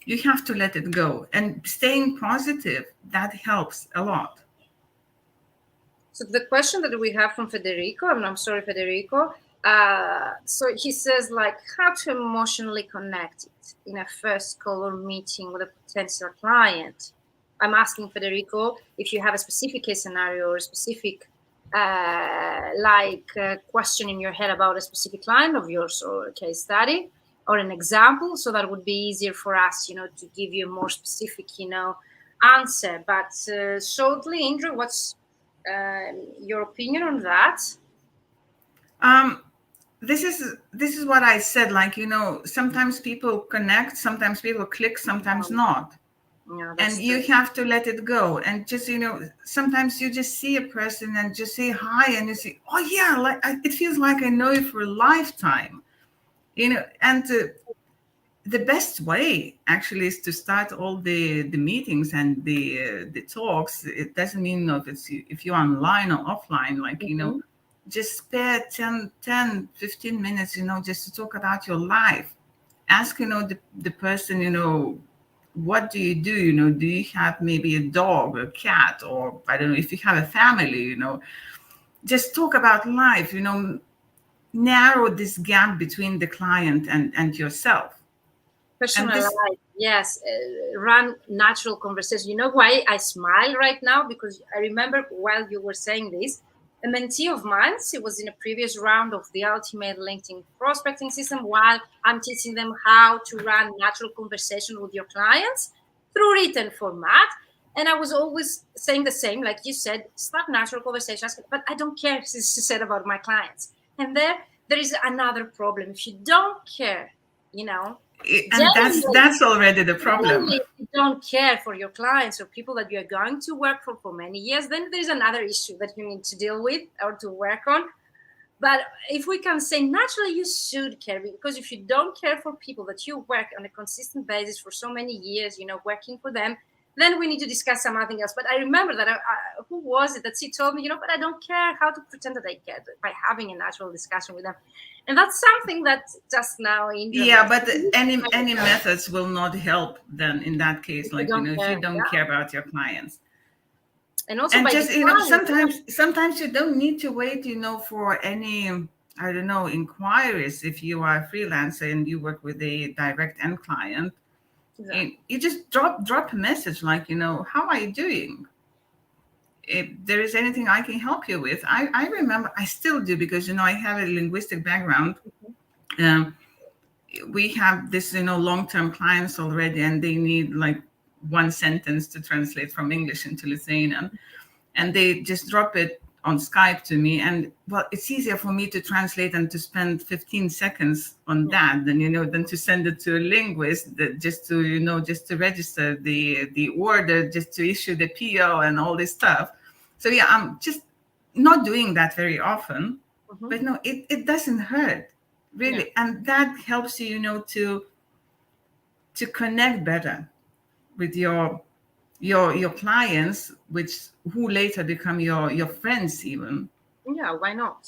You have to let it go. And staying positive, that helps a lot. So the question that we have from Federico, and I'm sorry, Federico. So he says, like, how to emotionally connect it in a first call or meeting with a potential client. I'm asking Federico if you have a specific case scenario or a specific question in your head about a specific client of yours or a case study or an example, so that would be easier for us, to give you a more specific, answer. But shortly, Indre, what's your opinion on that? This is what I said. Like, sometimes people connect, sometimes people click, sometimes not. Yeah, And you have to let it go. And just, sometimes you just see a person and just say hi, and you say, oh yeah, like it feels like I know you for a lifetime. And the best way actually is to start all the meetings and the talks. It doesn't mean if you're online or offline, like, just spare 10, 15 minutes, just to talk about your life. Ask, the person, what do you do? Do you have maybe a dog, a cat, or I don't know, if you have a family, just talk about life, narrow this gap between the client and yourself. Personalized, yes. Run natural conversation. You know why I smile right now? Because I remember while you were saying this, a mentee of mine, it was in a previous round of the ultimate LinkedIn prospecting system, while I'm teaching them how to run natural conversation with your clients through written format. And I was always saying the same, like you said, start natural conversation, but I don't care, she said, about my clients. And there is another problem. If you don't care, and that's already the problem. if you don't care for your clients or people that you're going to work for many years, then there's another issue that you need to deal with or to work on. But if we can say naturally, you should care, because if you don't care for people that you work on a consistent basis for so many years, working for them, then we need to discuss something else. But I remember that who was it that she told me, but I don't care how to pretend that I care by having a natural discussion with them. And that's something that just now but any methods will not help then in that case, like, if you don't care about your clients. And also, just sometimes you don't need to wait, for any, I don't know, inquiries. If you are a freelancer and you work with a direct end client, you just drop a message like, how are you doing? If there is anything I can help you with. I remember, I still do, because I have a linguistic background. We have this, long-term clients already, and they need like one sentence to translate from English into Lithuanian, and they just drop it on Skype to me. And well, it's easier for me to translate and to spend 15 seconds on that than to send it to a linguist just to register the order, just to issue the PO and all this stuff. So yeah, I'm just not doing that very often, but no, it doesn't hurt really. And that helps you, to connect better with your clients, who later become your friends even. Yeah, why not?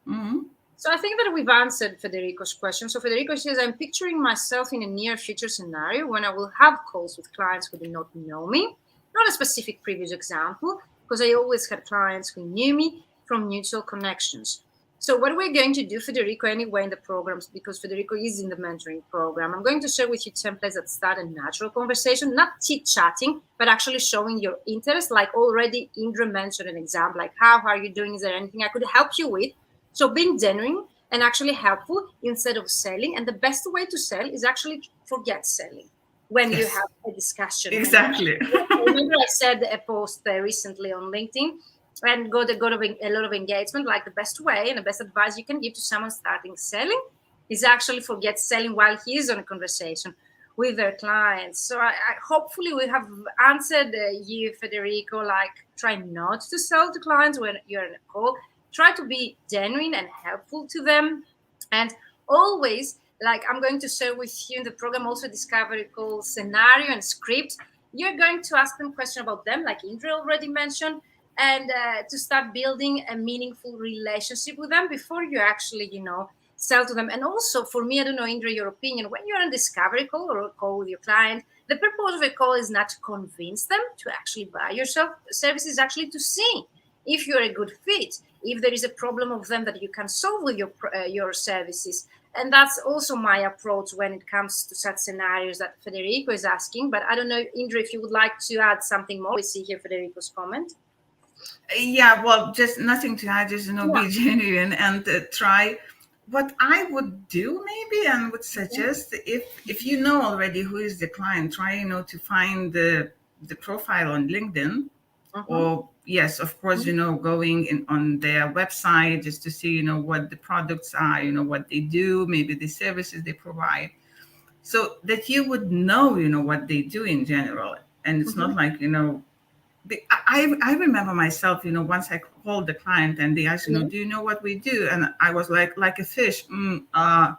Mm-hmm. So I think that we've answered Federico's question. So Federico says, I'm picturing myself in a near future scenario when I will have calls with clients who do not know me. Not a specific previous example, because I always had clients who knew me from mutual connections. So what we're going to do, Federico, anyway, in the programs, because Federico is in the mentoring program, I'm going to share with you templates that start a natural conversation, not chit-chatting, but actually showing your interest. Like already Indre mentioned an example, like, how are you doing? Is there anything I could help you with? So being genuine and actually helpful instead of selling. And the best way to sell is actually forget selling when you have a discussion. Exactly. I remember I said a post recently on LinkedIn, and got a lot of engagement. Like, the best way and the best advice you can give to someone starting selling is actually forget selling while he is on a conversation. with their clients. So I hopefully we have answered you, Federico, like try not to sell to clients when you're in a call. Try to be genuine and helpful to them. And always, like I'm going to share with you in the program also discovery call scenario and script. You're going to ask them questions about them, like Indre already mentioned, and to start building a meaningful relationship with them before you actually, sell to them. And also for me, I don't know, Indre, your opinion, when you're on discovery call or a call with your client, the purpose of a call is not to convince them to actually buy your services, actually to see if you're a good fit, if there is a problem of them that you can solve with your services. And that's also my approach when it comes to such scenarios that Federico is asking. But I don't know, Indre, if you would like to add something more. We see here Federico's comment. Yeah, well, just nothing to add, just, be genuine and try. What I would do maybe and would suggest, if you know already who is the client, try, to find the profile on LinkedIn. Or yes, of course, going in on their website just to see, what the products are, what they do, maybe the services they provide, so that you would know, what they do in general. And it's not like, I remember myself, once I called the client and they asked, do you know what we do? And I was like a fish. I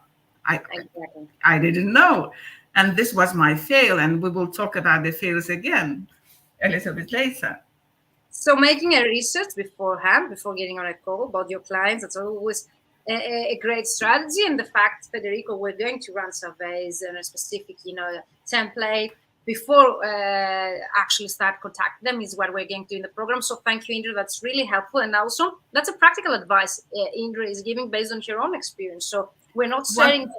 didn't know. And this was my fail. And we will talk about the fails again a little bit later. So making a research beforehand, before getting on a call about your clients, that's always a great strategy. And the fact, Federico, we're going to run surveys and a specific, template before actually start contacting them is what we're going to do in the program. So thank you, Indre. That's really helpful. And also, that's a practical advice Indre is giving based on her own experience. So we're not sharing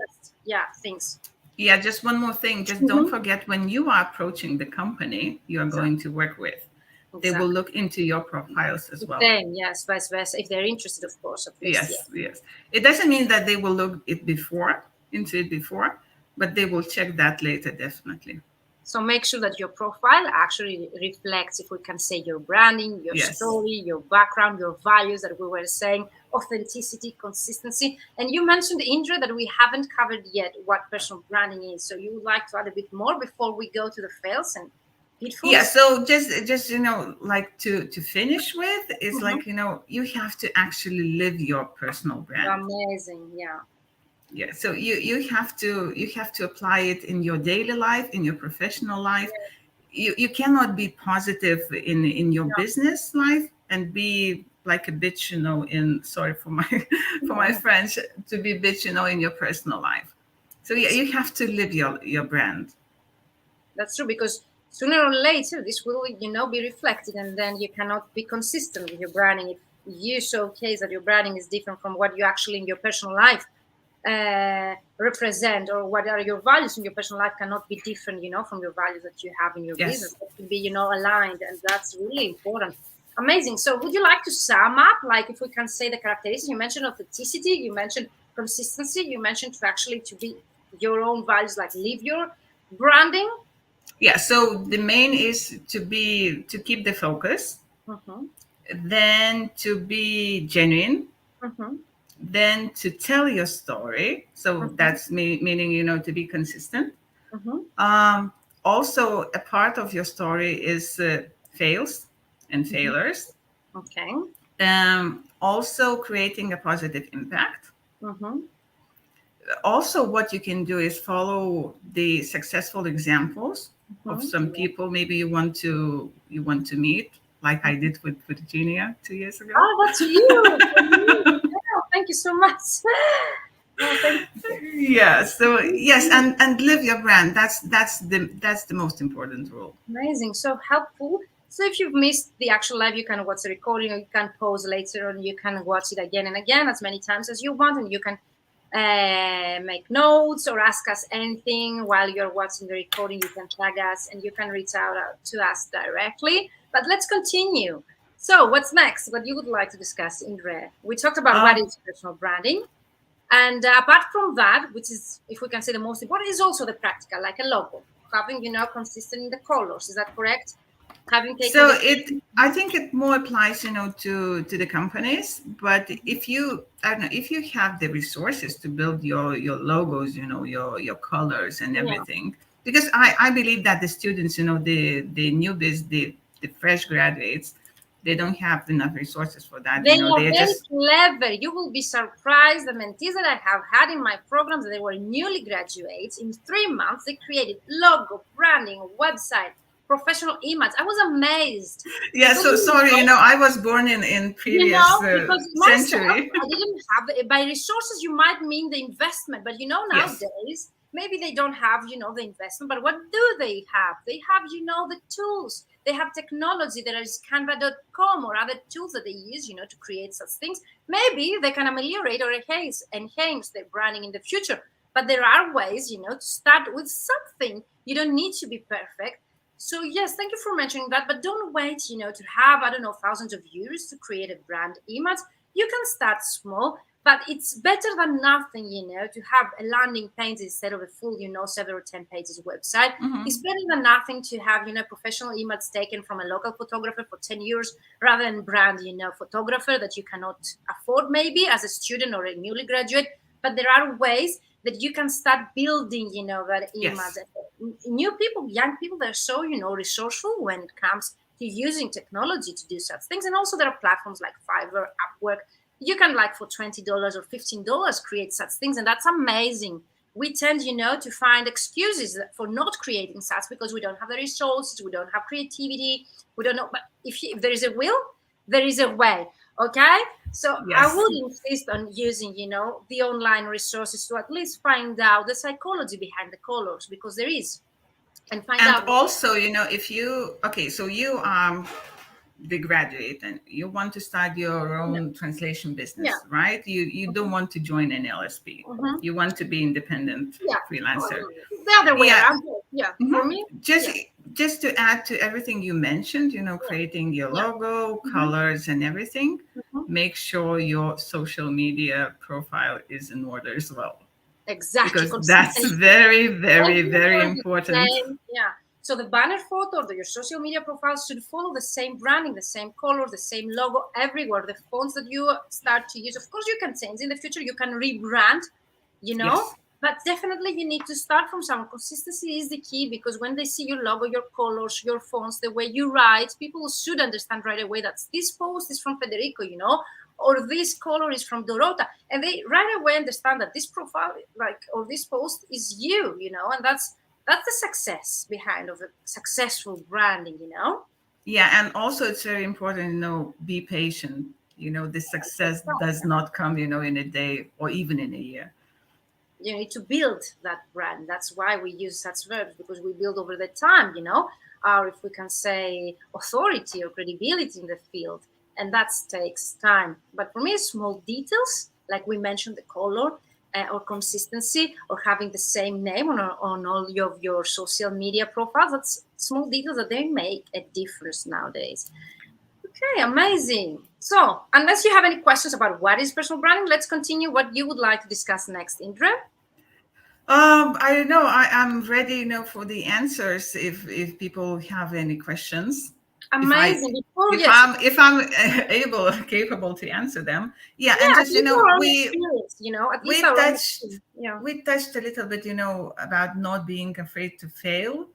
things. Yeah, just one more thing. Just don't forget, when you are approaching the company you are going to work with, they will look into your profiles as well. Same, yes, vice versa, if they're interested, of course. Yes. It doesn't mean that they will look into it before, but they will check that later, definitely. So make sure that your profile actually reflects, if we can say, your branding, your story, your background, your values that we were saying, authenticity, consistency. And you mentioned, Indre, that we haven't covered yet what personal branding is. So you would like to add a bit more before we go to the fails and pitfalls? Yeah, so just like to finish with, it's like, you have to actually live your personal brand. Amazing, yeah. Yeah, so you have to apply it in your daily life, in your professional life. You cannot be positive in your business life and be like a bitch, in, sorry for my French, to be bitch, in your personal life. So yeah, you have to live your brand. That's true, because sooner or later this will, be reflected, and then you cannot be consistent with your branding if you showcase that your branding is different from what you actually in your personal life represent, or what are your values in your personal life cannot be different, from your values that you have in your business. That should be, aligned, and that's really important. Amazing. So would you like to sum up, like if we can say the characteristics? You mentioned authenticity, you mentioned consistency, you mentioned to be your own values, like live your branding. Yeah, so the main is to keep the focus, then to be genuine, then to tell your story. So that's meaning, to be consistent. Also, a part of your story is fails and failures. Okay. Also creating a positive impact. Also, what you can do is follow the successful examples of some people maybe you want to meet, like I did with Virginia 2 years ago. Oh, that's you. Thank you so much. Yeah, so yes, and live your brand. That's the most important rule. Amazing, so helpful. So if you've missed the actual live, you can watch the recording, or you can pause later, and you can watch it again and again as many times as you want, and you can make notes or ask us anything while you're watching the recording. You can tag us and you can reach out to us directly. But let's continue. So what's next? What you would like to discuss, Indre? We talked about what is personal branding. And apart from that, which is, if we can say, the most important, is also the practical, like a logo, having, consistent in the colors. Is that correct? Having taken I think it more applies, to the companies. But if you have the resources to build your logos, your colors and everything, because I believe that the students, the newbies, the fresh graduates, they don't have enough resources for that. They are They're very just clever. You will be surprised. The mentees that I have had in my programs, they were newly graduates. In 3 months, they created logo, branding, website, professional image. I was amazed. yeah. Because, So sorry, I was born in previous because myself, century. I didn't have by resources. You might mean the investment, but Yes. nowadays maybe they don't have the investment. But what do they have? They have the tools. They have technology. There is Canva.com or other tools that they use to create such things. Maybe they can ameliorate or enhance their branding in the future. But there are ways to start with something. You don't need to be perfect. So yes, thank you for mentioning that. But don't wait, to have, I don't know, thousands of euros to create a brand image. You can start small, but it's better than nothing, to have a landing page instead of a full, 7 or 10 pages website. It's better than nothing to have, professional image taken from a local photographer for 10 years rather than brand, photographer that you cannot afford maybe as a student or a newly graduate. But there are ways that you can start building, that image. Yes. New people, young people, they're so, resourceful when it comes to using technology to do such things. And also there are platforms like Fiverr, Upwork. You can for $20 or $15 create such things. And that's amazing. We tend, to find excuses for not creating such because we don't have the resources, we don't have creativity, we don't know. But if there is a will, there is a way. Okay, so Yes. I would insist on using, the online resources to at least find out the psychology behind the colors, because there is, and find And out. also, if so you the graduate and you want to start your own translation business, right? You don't want to join an LSP. You want to be independent freelancer. The other way around. For me. Just to add to everything you mentioned, creating your logo, colors, and everything. Make sure your social media profile is in order as well. Exactly. Because that's very, very, very important. So the banner photo or your social media profile should follow the same branding, the same color, the same logo everywhere. The fonts that you start to use, of course, you can change in the future. You can rebrand, Yes. but definitely you need to start from some consistency is the key, because when they see your logo, your colors, your fonts, the way you write, people should understand right away that this post is from Federico, or this color is from Dorota, and they right away understand that this profile, or this post is you, and that's the success behind of a successful branding, Yeah, and also it's very important, be patient. The success does not come, in a day or even in a year. You need to build that brand. That's why we use such verbs, because we build over the time, or if we can say authority or credibility in the field, and that takes time. But for me, small details, like we mentioned, the color, or consistency, or having the same name on all of your social media profiles. That's small details that they make a difference nowadays. Okay, amazing. So, unless you have any questions about what is personal branding, let's continue what you would like to discuss next, Indre. I don't know. I'm ready, for the answers if people have any questions. Amazing. If I'm capable to answer them. And just we touched a little bit, about not being afraid to fail.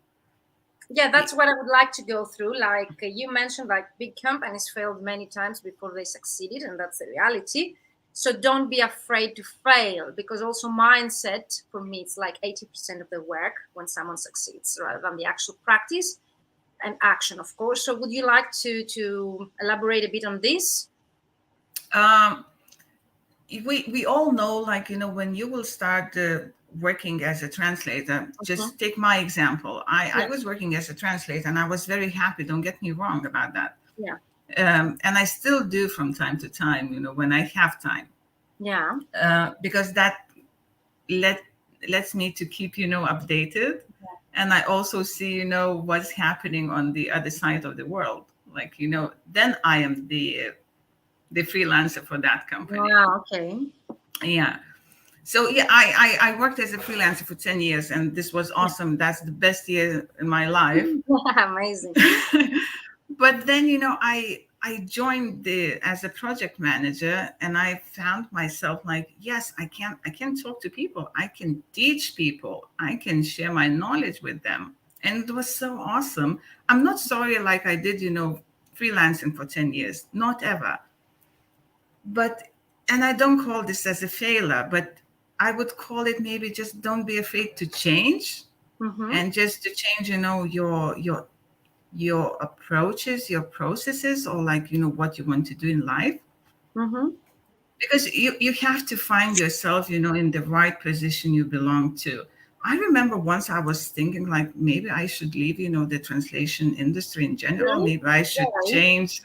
That's what I would like to go through. Like you mentioned, big companies failed many times before they succeeded, and that's the reality. So don't be afraid to fail, because also mindset for me, it's 80% of the work when someone succeeds, rather than the actual practice and action, of course. So would you like to elaborate a bit on this? We all know, when you will start working as a translator, just take my example. I was working as a translator, and I was very happy. Don't get me wrong about that. And I still do from time to time, when I have time. Because that lets me to keep, updated. And I also see, what's happening on the other side of the world. Then I am the freelancer for that company. Okay. Yeah. So I worked as a freelancer for 10 years, and this was awesome. That's the best year in my life. Amazing. But then, I joined as a project manager, and I found myself like, yes, I can talk to people, I can teach people, I can share my knowledge with them. And it was so awesome. I'm not sorry like I did, freelancing for 10 years, not ever. But, and I don't call this as a failure, but I would call it maybe just don't be afraid to change, and just to change, your approaches, your processes, or like, what you want to do in life. Because you have to find yourself, in the right position you belong to. I remember once I was thinking like maybe I should leave, the translation industry in general. Really? Maybe I should Why? change,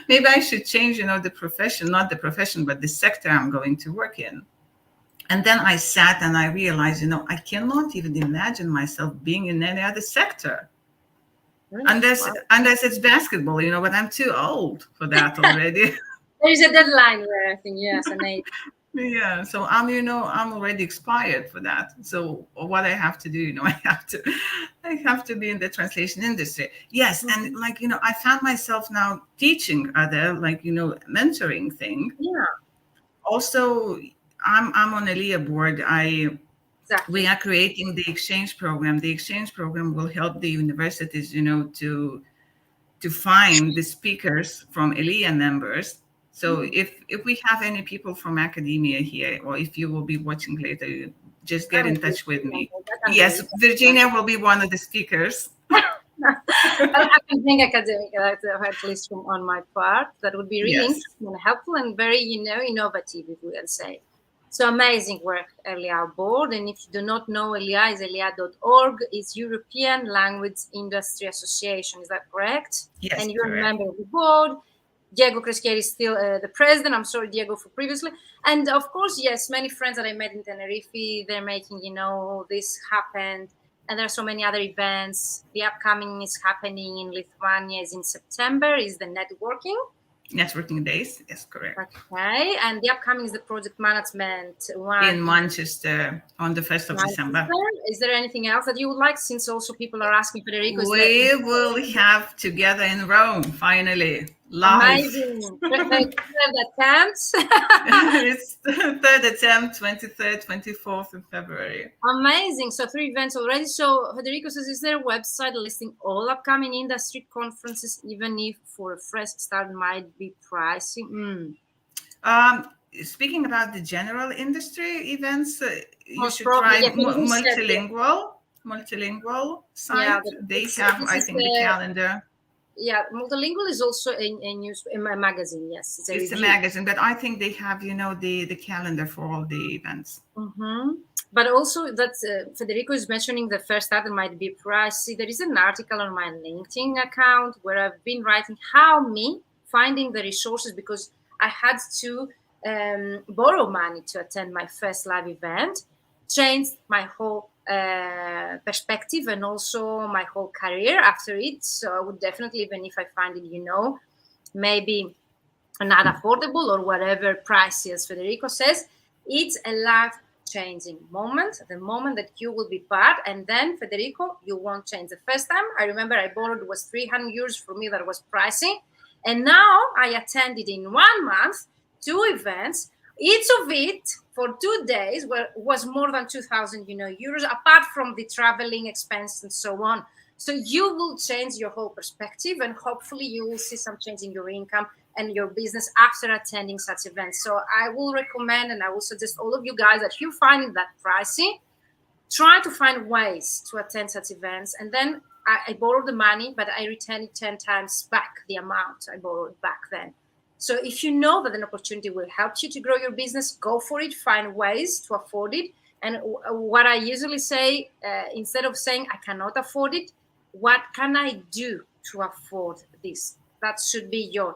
maybe I should change, the profession, not the profession, but the sector I'm going to work in. And then I sat and I realized, I cannot even imagine myself being in any other sector. Really? Unless Wow. unless it's basketball, but I'm too old for that already. There is a deadline there, I think. Yes, an age. Yeah, so I'm already expired for that. So what I have to do, I have to be in the translation industry. Yes, and like I found myself now teaching other, like mentoring thing. Yeah, Also, I'm on a LEA board. exactly. We are creating the exchange program. The exchange program will help the universities, to find the speakers from ELIA members. So if we have any people from academia here, or if you will be watching later, just get in touch with me. That can Yes, be. Virginia will be one of the speakers. I can bring academic at least from on my part. That would be really Yes. interesting and helpful and very, innovative, if we will say. So amazing work, ELIA board. And if you do not know ELIA, is elia.org. It's European Language Industry Association. Is that correct? Yes, And you're a correct. member of the board. Diego Creschieri is still the president. I'm sorry, Diego, for previously. And of course, yes, many friends that I met in Tenerife, they're making, this happen. And there are so many other events. The upcoming is happening in Lithuania is in September, is the networking. Networking days, yes, correct. Okay. And the upcoming is the project management one. In Manchester on the 1st of December. Is there anything else that you would like, since also people are asking Federico? We will have Together in Rome, finally, live. Amazing. Third attempt. It's the third attempt, 23rd, 24th of February. Amazing. So 3 events already. So Federico says, is there a website listing all upcoming industry conferences, even if for a fresh start might be pricey? Speaking about the general industry events, you Most should probably, try yeah, we said, multilingual site. yeah, They have, I think, the calendar. Yeah, multilingual is also a magazine. Yes, It's a review. magazine, but I think they have, the calendar for all the events. But also that Federico is mentioning the first start might be pricey. There is an article on my LinkedIn account where I've been writing how me finding the resources, because I had to borrow money to attend my first live event, changed my whole perspective and also my whole career after it. So I would definitely, even if I find it, maybe not affordable or whatever pricey, as Federico says, it's a life-changing moment, the moment that you will be part. And then, Federico, you won't change. The first time, I remember I borrowed was 300 euros. For me, that was pricey. And now I attended in 1 month 2 events, each of it for 2 days, was more than 2,000 euros, apart from the traveling expense and so on. So you will change your whole perspective, and hopefully you will see some change in your income and your business after attending such events. So I will recommend, and I will suggest all of you guys that if you're finding that pricey, try to find ways to attend such events. And then I borrowed the money, but I returned it 10 times back the amount I borrowed back then. So if you know that an opportunity will help you to grow your business, go for it, find ways to afford it. And what I usually say, instead of saying I cannot afford it, what can I do to afford this? That should be your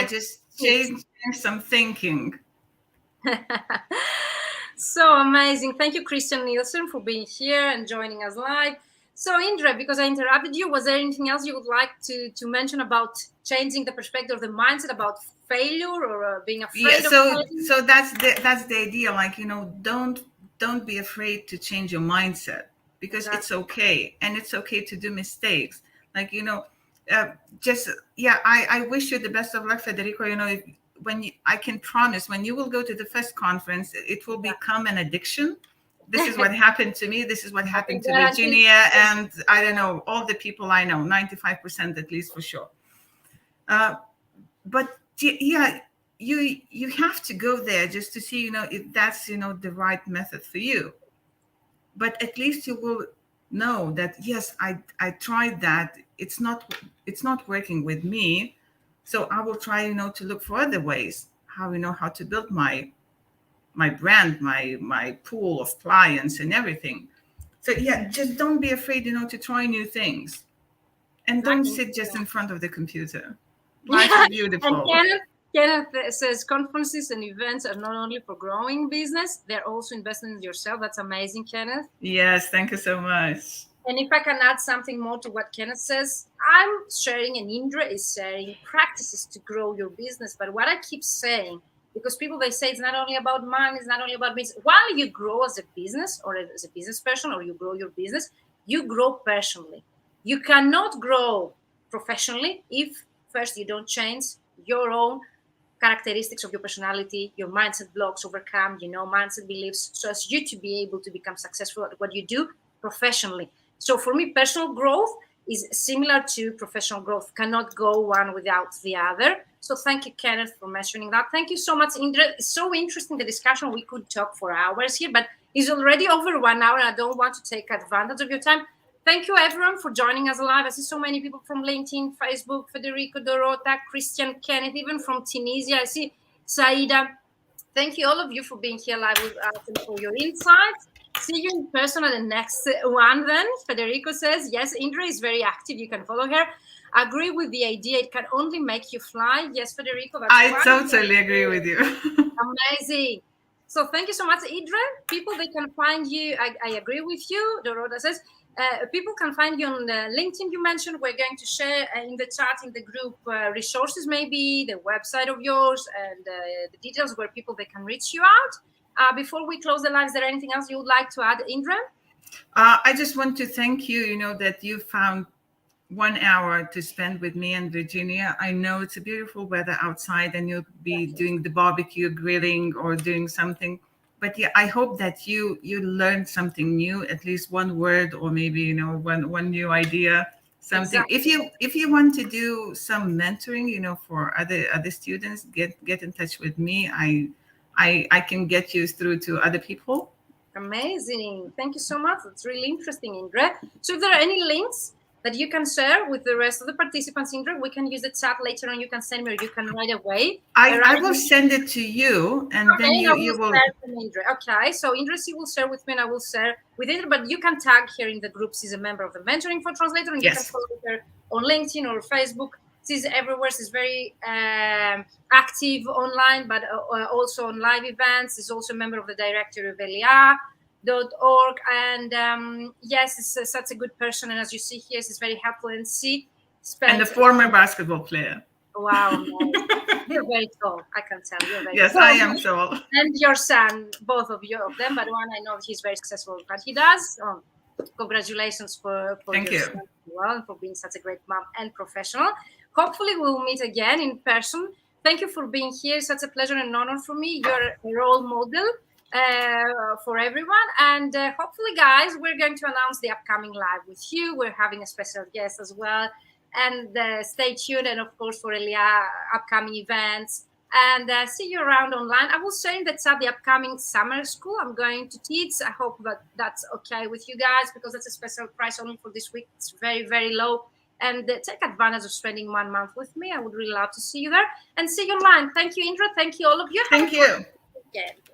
just change some thinking. So amazing. Thank you, Christian Nielsen, for being here and joining us live. So Indre, because I interrupted you, was there anything else you would like to mention about changing the perspective of the mindset about failure or being afraid of failing? So that's the idea. Like, don't be afraid to change your mindset, because it's okay, and it's okay to do mistakes. Like, I wish you the best of luck, Federico. I can promise when you will go to the first conference, it will become an addiction. This is what happened to me. This is what happened to Virginia, and I don't know, all the people I know, 95% at least for sure. But yeah, you have to go there just to see, if that's, the right method for you. But at least you will know that, yes, I tried that. It's not working with me. So I will try, to look for other ways, how to build my brand, my pool of clients and everything. So yeah, just don't be afraid, to try new things. And don't sit just in front of the computer. Life is beautiful. And Kenneth says conferences and events are not only for growing business, they're also investing in yourself. That's amazing, Kenneth. Yes, thank you so much. And if I can add something more to what Kenneth says, I'm sharing and Indre is sharing practices to grow your business. But what I keep saying, because people, they say it's not only about money, it's not only about business. While you grow as a business or as a business person, or you grow your business, you grow personally. You cannot grow professionally if first you don't change your own characteristics of your personality, your mindset blocks overcome, mindset beliefs, so as you to be able to become successful at what you do professionally. So for me, personal growth is similar to professional growth, cannot go one without the other. So thank you, Kenneth, for mentioning that. Thank you so much, Indre. It's so interesting, the discussion. We could talk for hours here, but it's already over 1 hour, and I don't want to take advantage of your time. Thank you, everyone, for joining us live. I see so many people from LinkedIn, Facebook, Federico, Dorota, Christian, Kenneth, even from Tunisia. I see Saida. Thank you, all of you, for being here live with us and for your insights. See you in person at the next one then. Federico says, yes, Indre is very active. You can follow her. I agree with the idea. It can only make you fly. Yes, Federico. I totally agree with you. Amazing. So thank you so much, Indre. People, they can find you. I agree with you. Dorota says, people can find you on LinkedIn. You mentioned we're going to share in the chat, in the group, resources, maybe the website of yours and the details where people, they can reach you out. Before we close the live, is there anything else you would like to add, Indre? I just want to thank you, that you found 1 hour to spend with me and Virginia. I know it's a beautiful weather outside and you'll be doing the barbecue, grilling, or doing something. But yeah, I hope that you learned something new, at least one word, or maybe, one new idea, something. Exactly. If you want to do some mentoring, for other students, get in touch with me. I can get you through to other people. Amazing. Thank you so much. That's really interesting, Indre. So if there are any links that you can share with the rest of the participants, Indre, we can use the chat later on. You can send me, or you can write away. I will send it to you, and then you will. Indre. Okay, so Indre, she will share with me, and I will share with Indre. But you can tag her in the group. She's a member of the Mentoring for Translator, and you can follow her on LinkedIn or Facebook. She's everywhere. She's very active online, but also on live events. She's also a member of the directory of Elia.org. And yes, it's such a good person. And as you see here, she's very helpful. And she spent... And a former basketball player. Wow. You're very tall. I can tell. You're very yes, tall. I am tall. And your son, both of you of them. But one, I know he's very successful. But he does. Congratulations for Thank your you. son as well, and for being such a great mom and professional. Hopefully we'll meet again in person. Thank you for being here. Such a pleasure and honor for me. You're a role model for everyone. And hopefully, guys, we're going to announce the upcoming live with you. We're having a special guest as well. And stay tuned. And of course, for Elia, upcoming events. And see you around online. I will share in the chat the upcoming summer school I'm going to teach. I hope that that's okay with you guys, because that's a special price only for this week. It's very, very low. And take advantage of spending 1 month with me. I would really love to see you there and see you online. Thank you, Indre. Thank you, all of you. Thank you.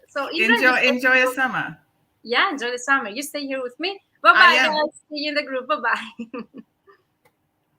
So Indre, enjoy your summer. Yeah, enjoy the summer. You stay here with me. Bye-bye, guys. See you in the group. Bye-bye.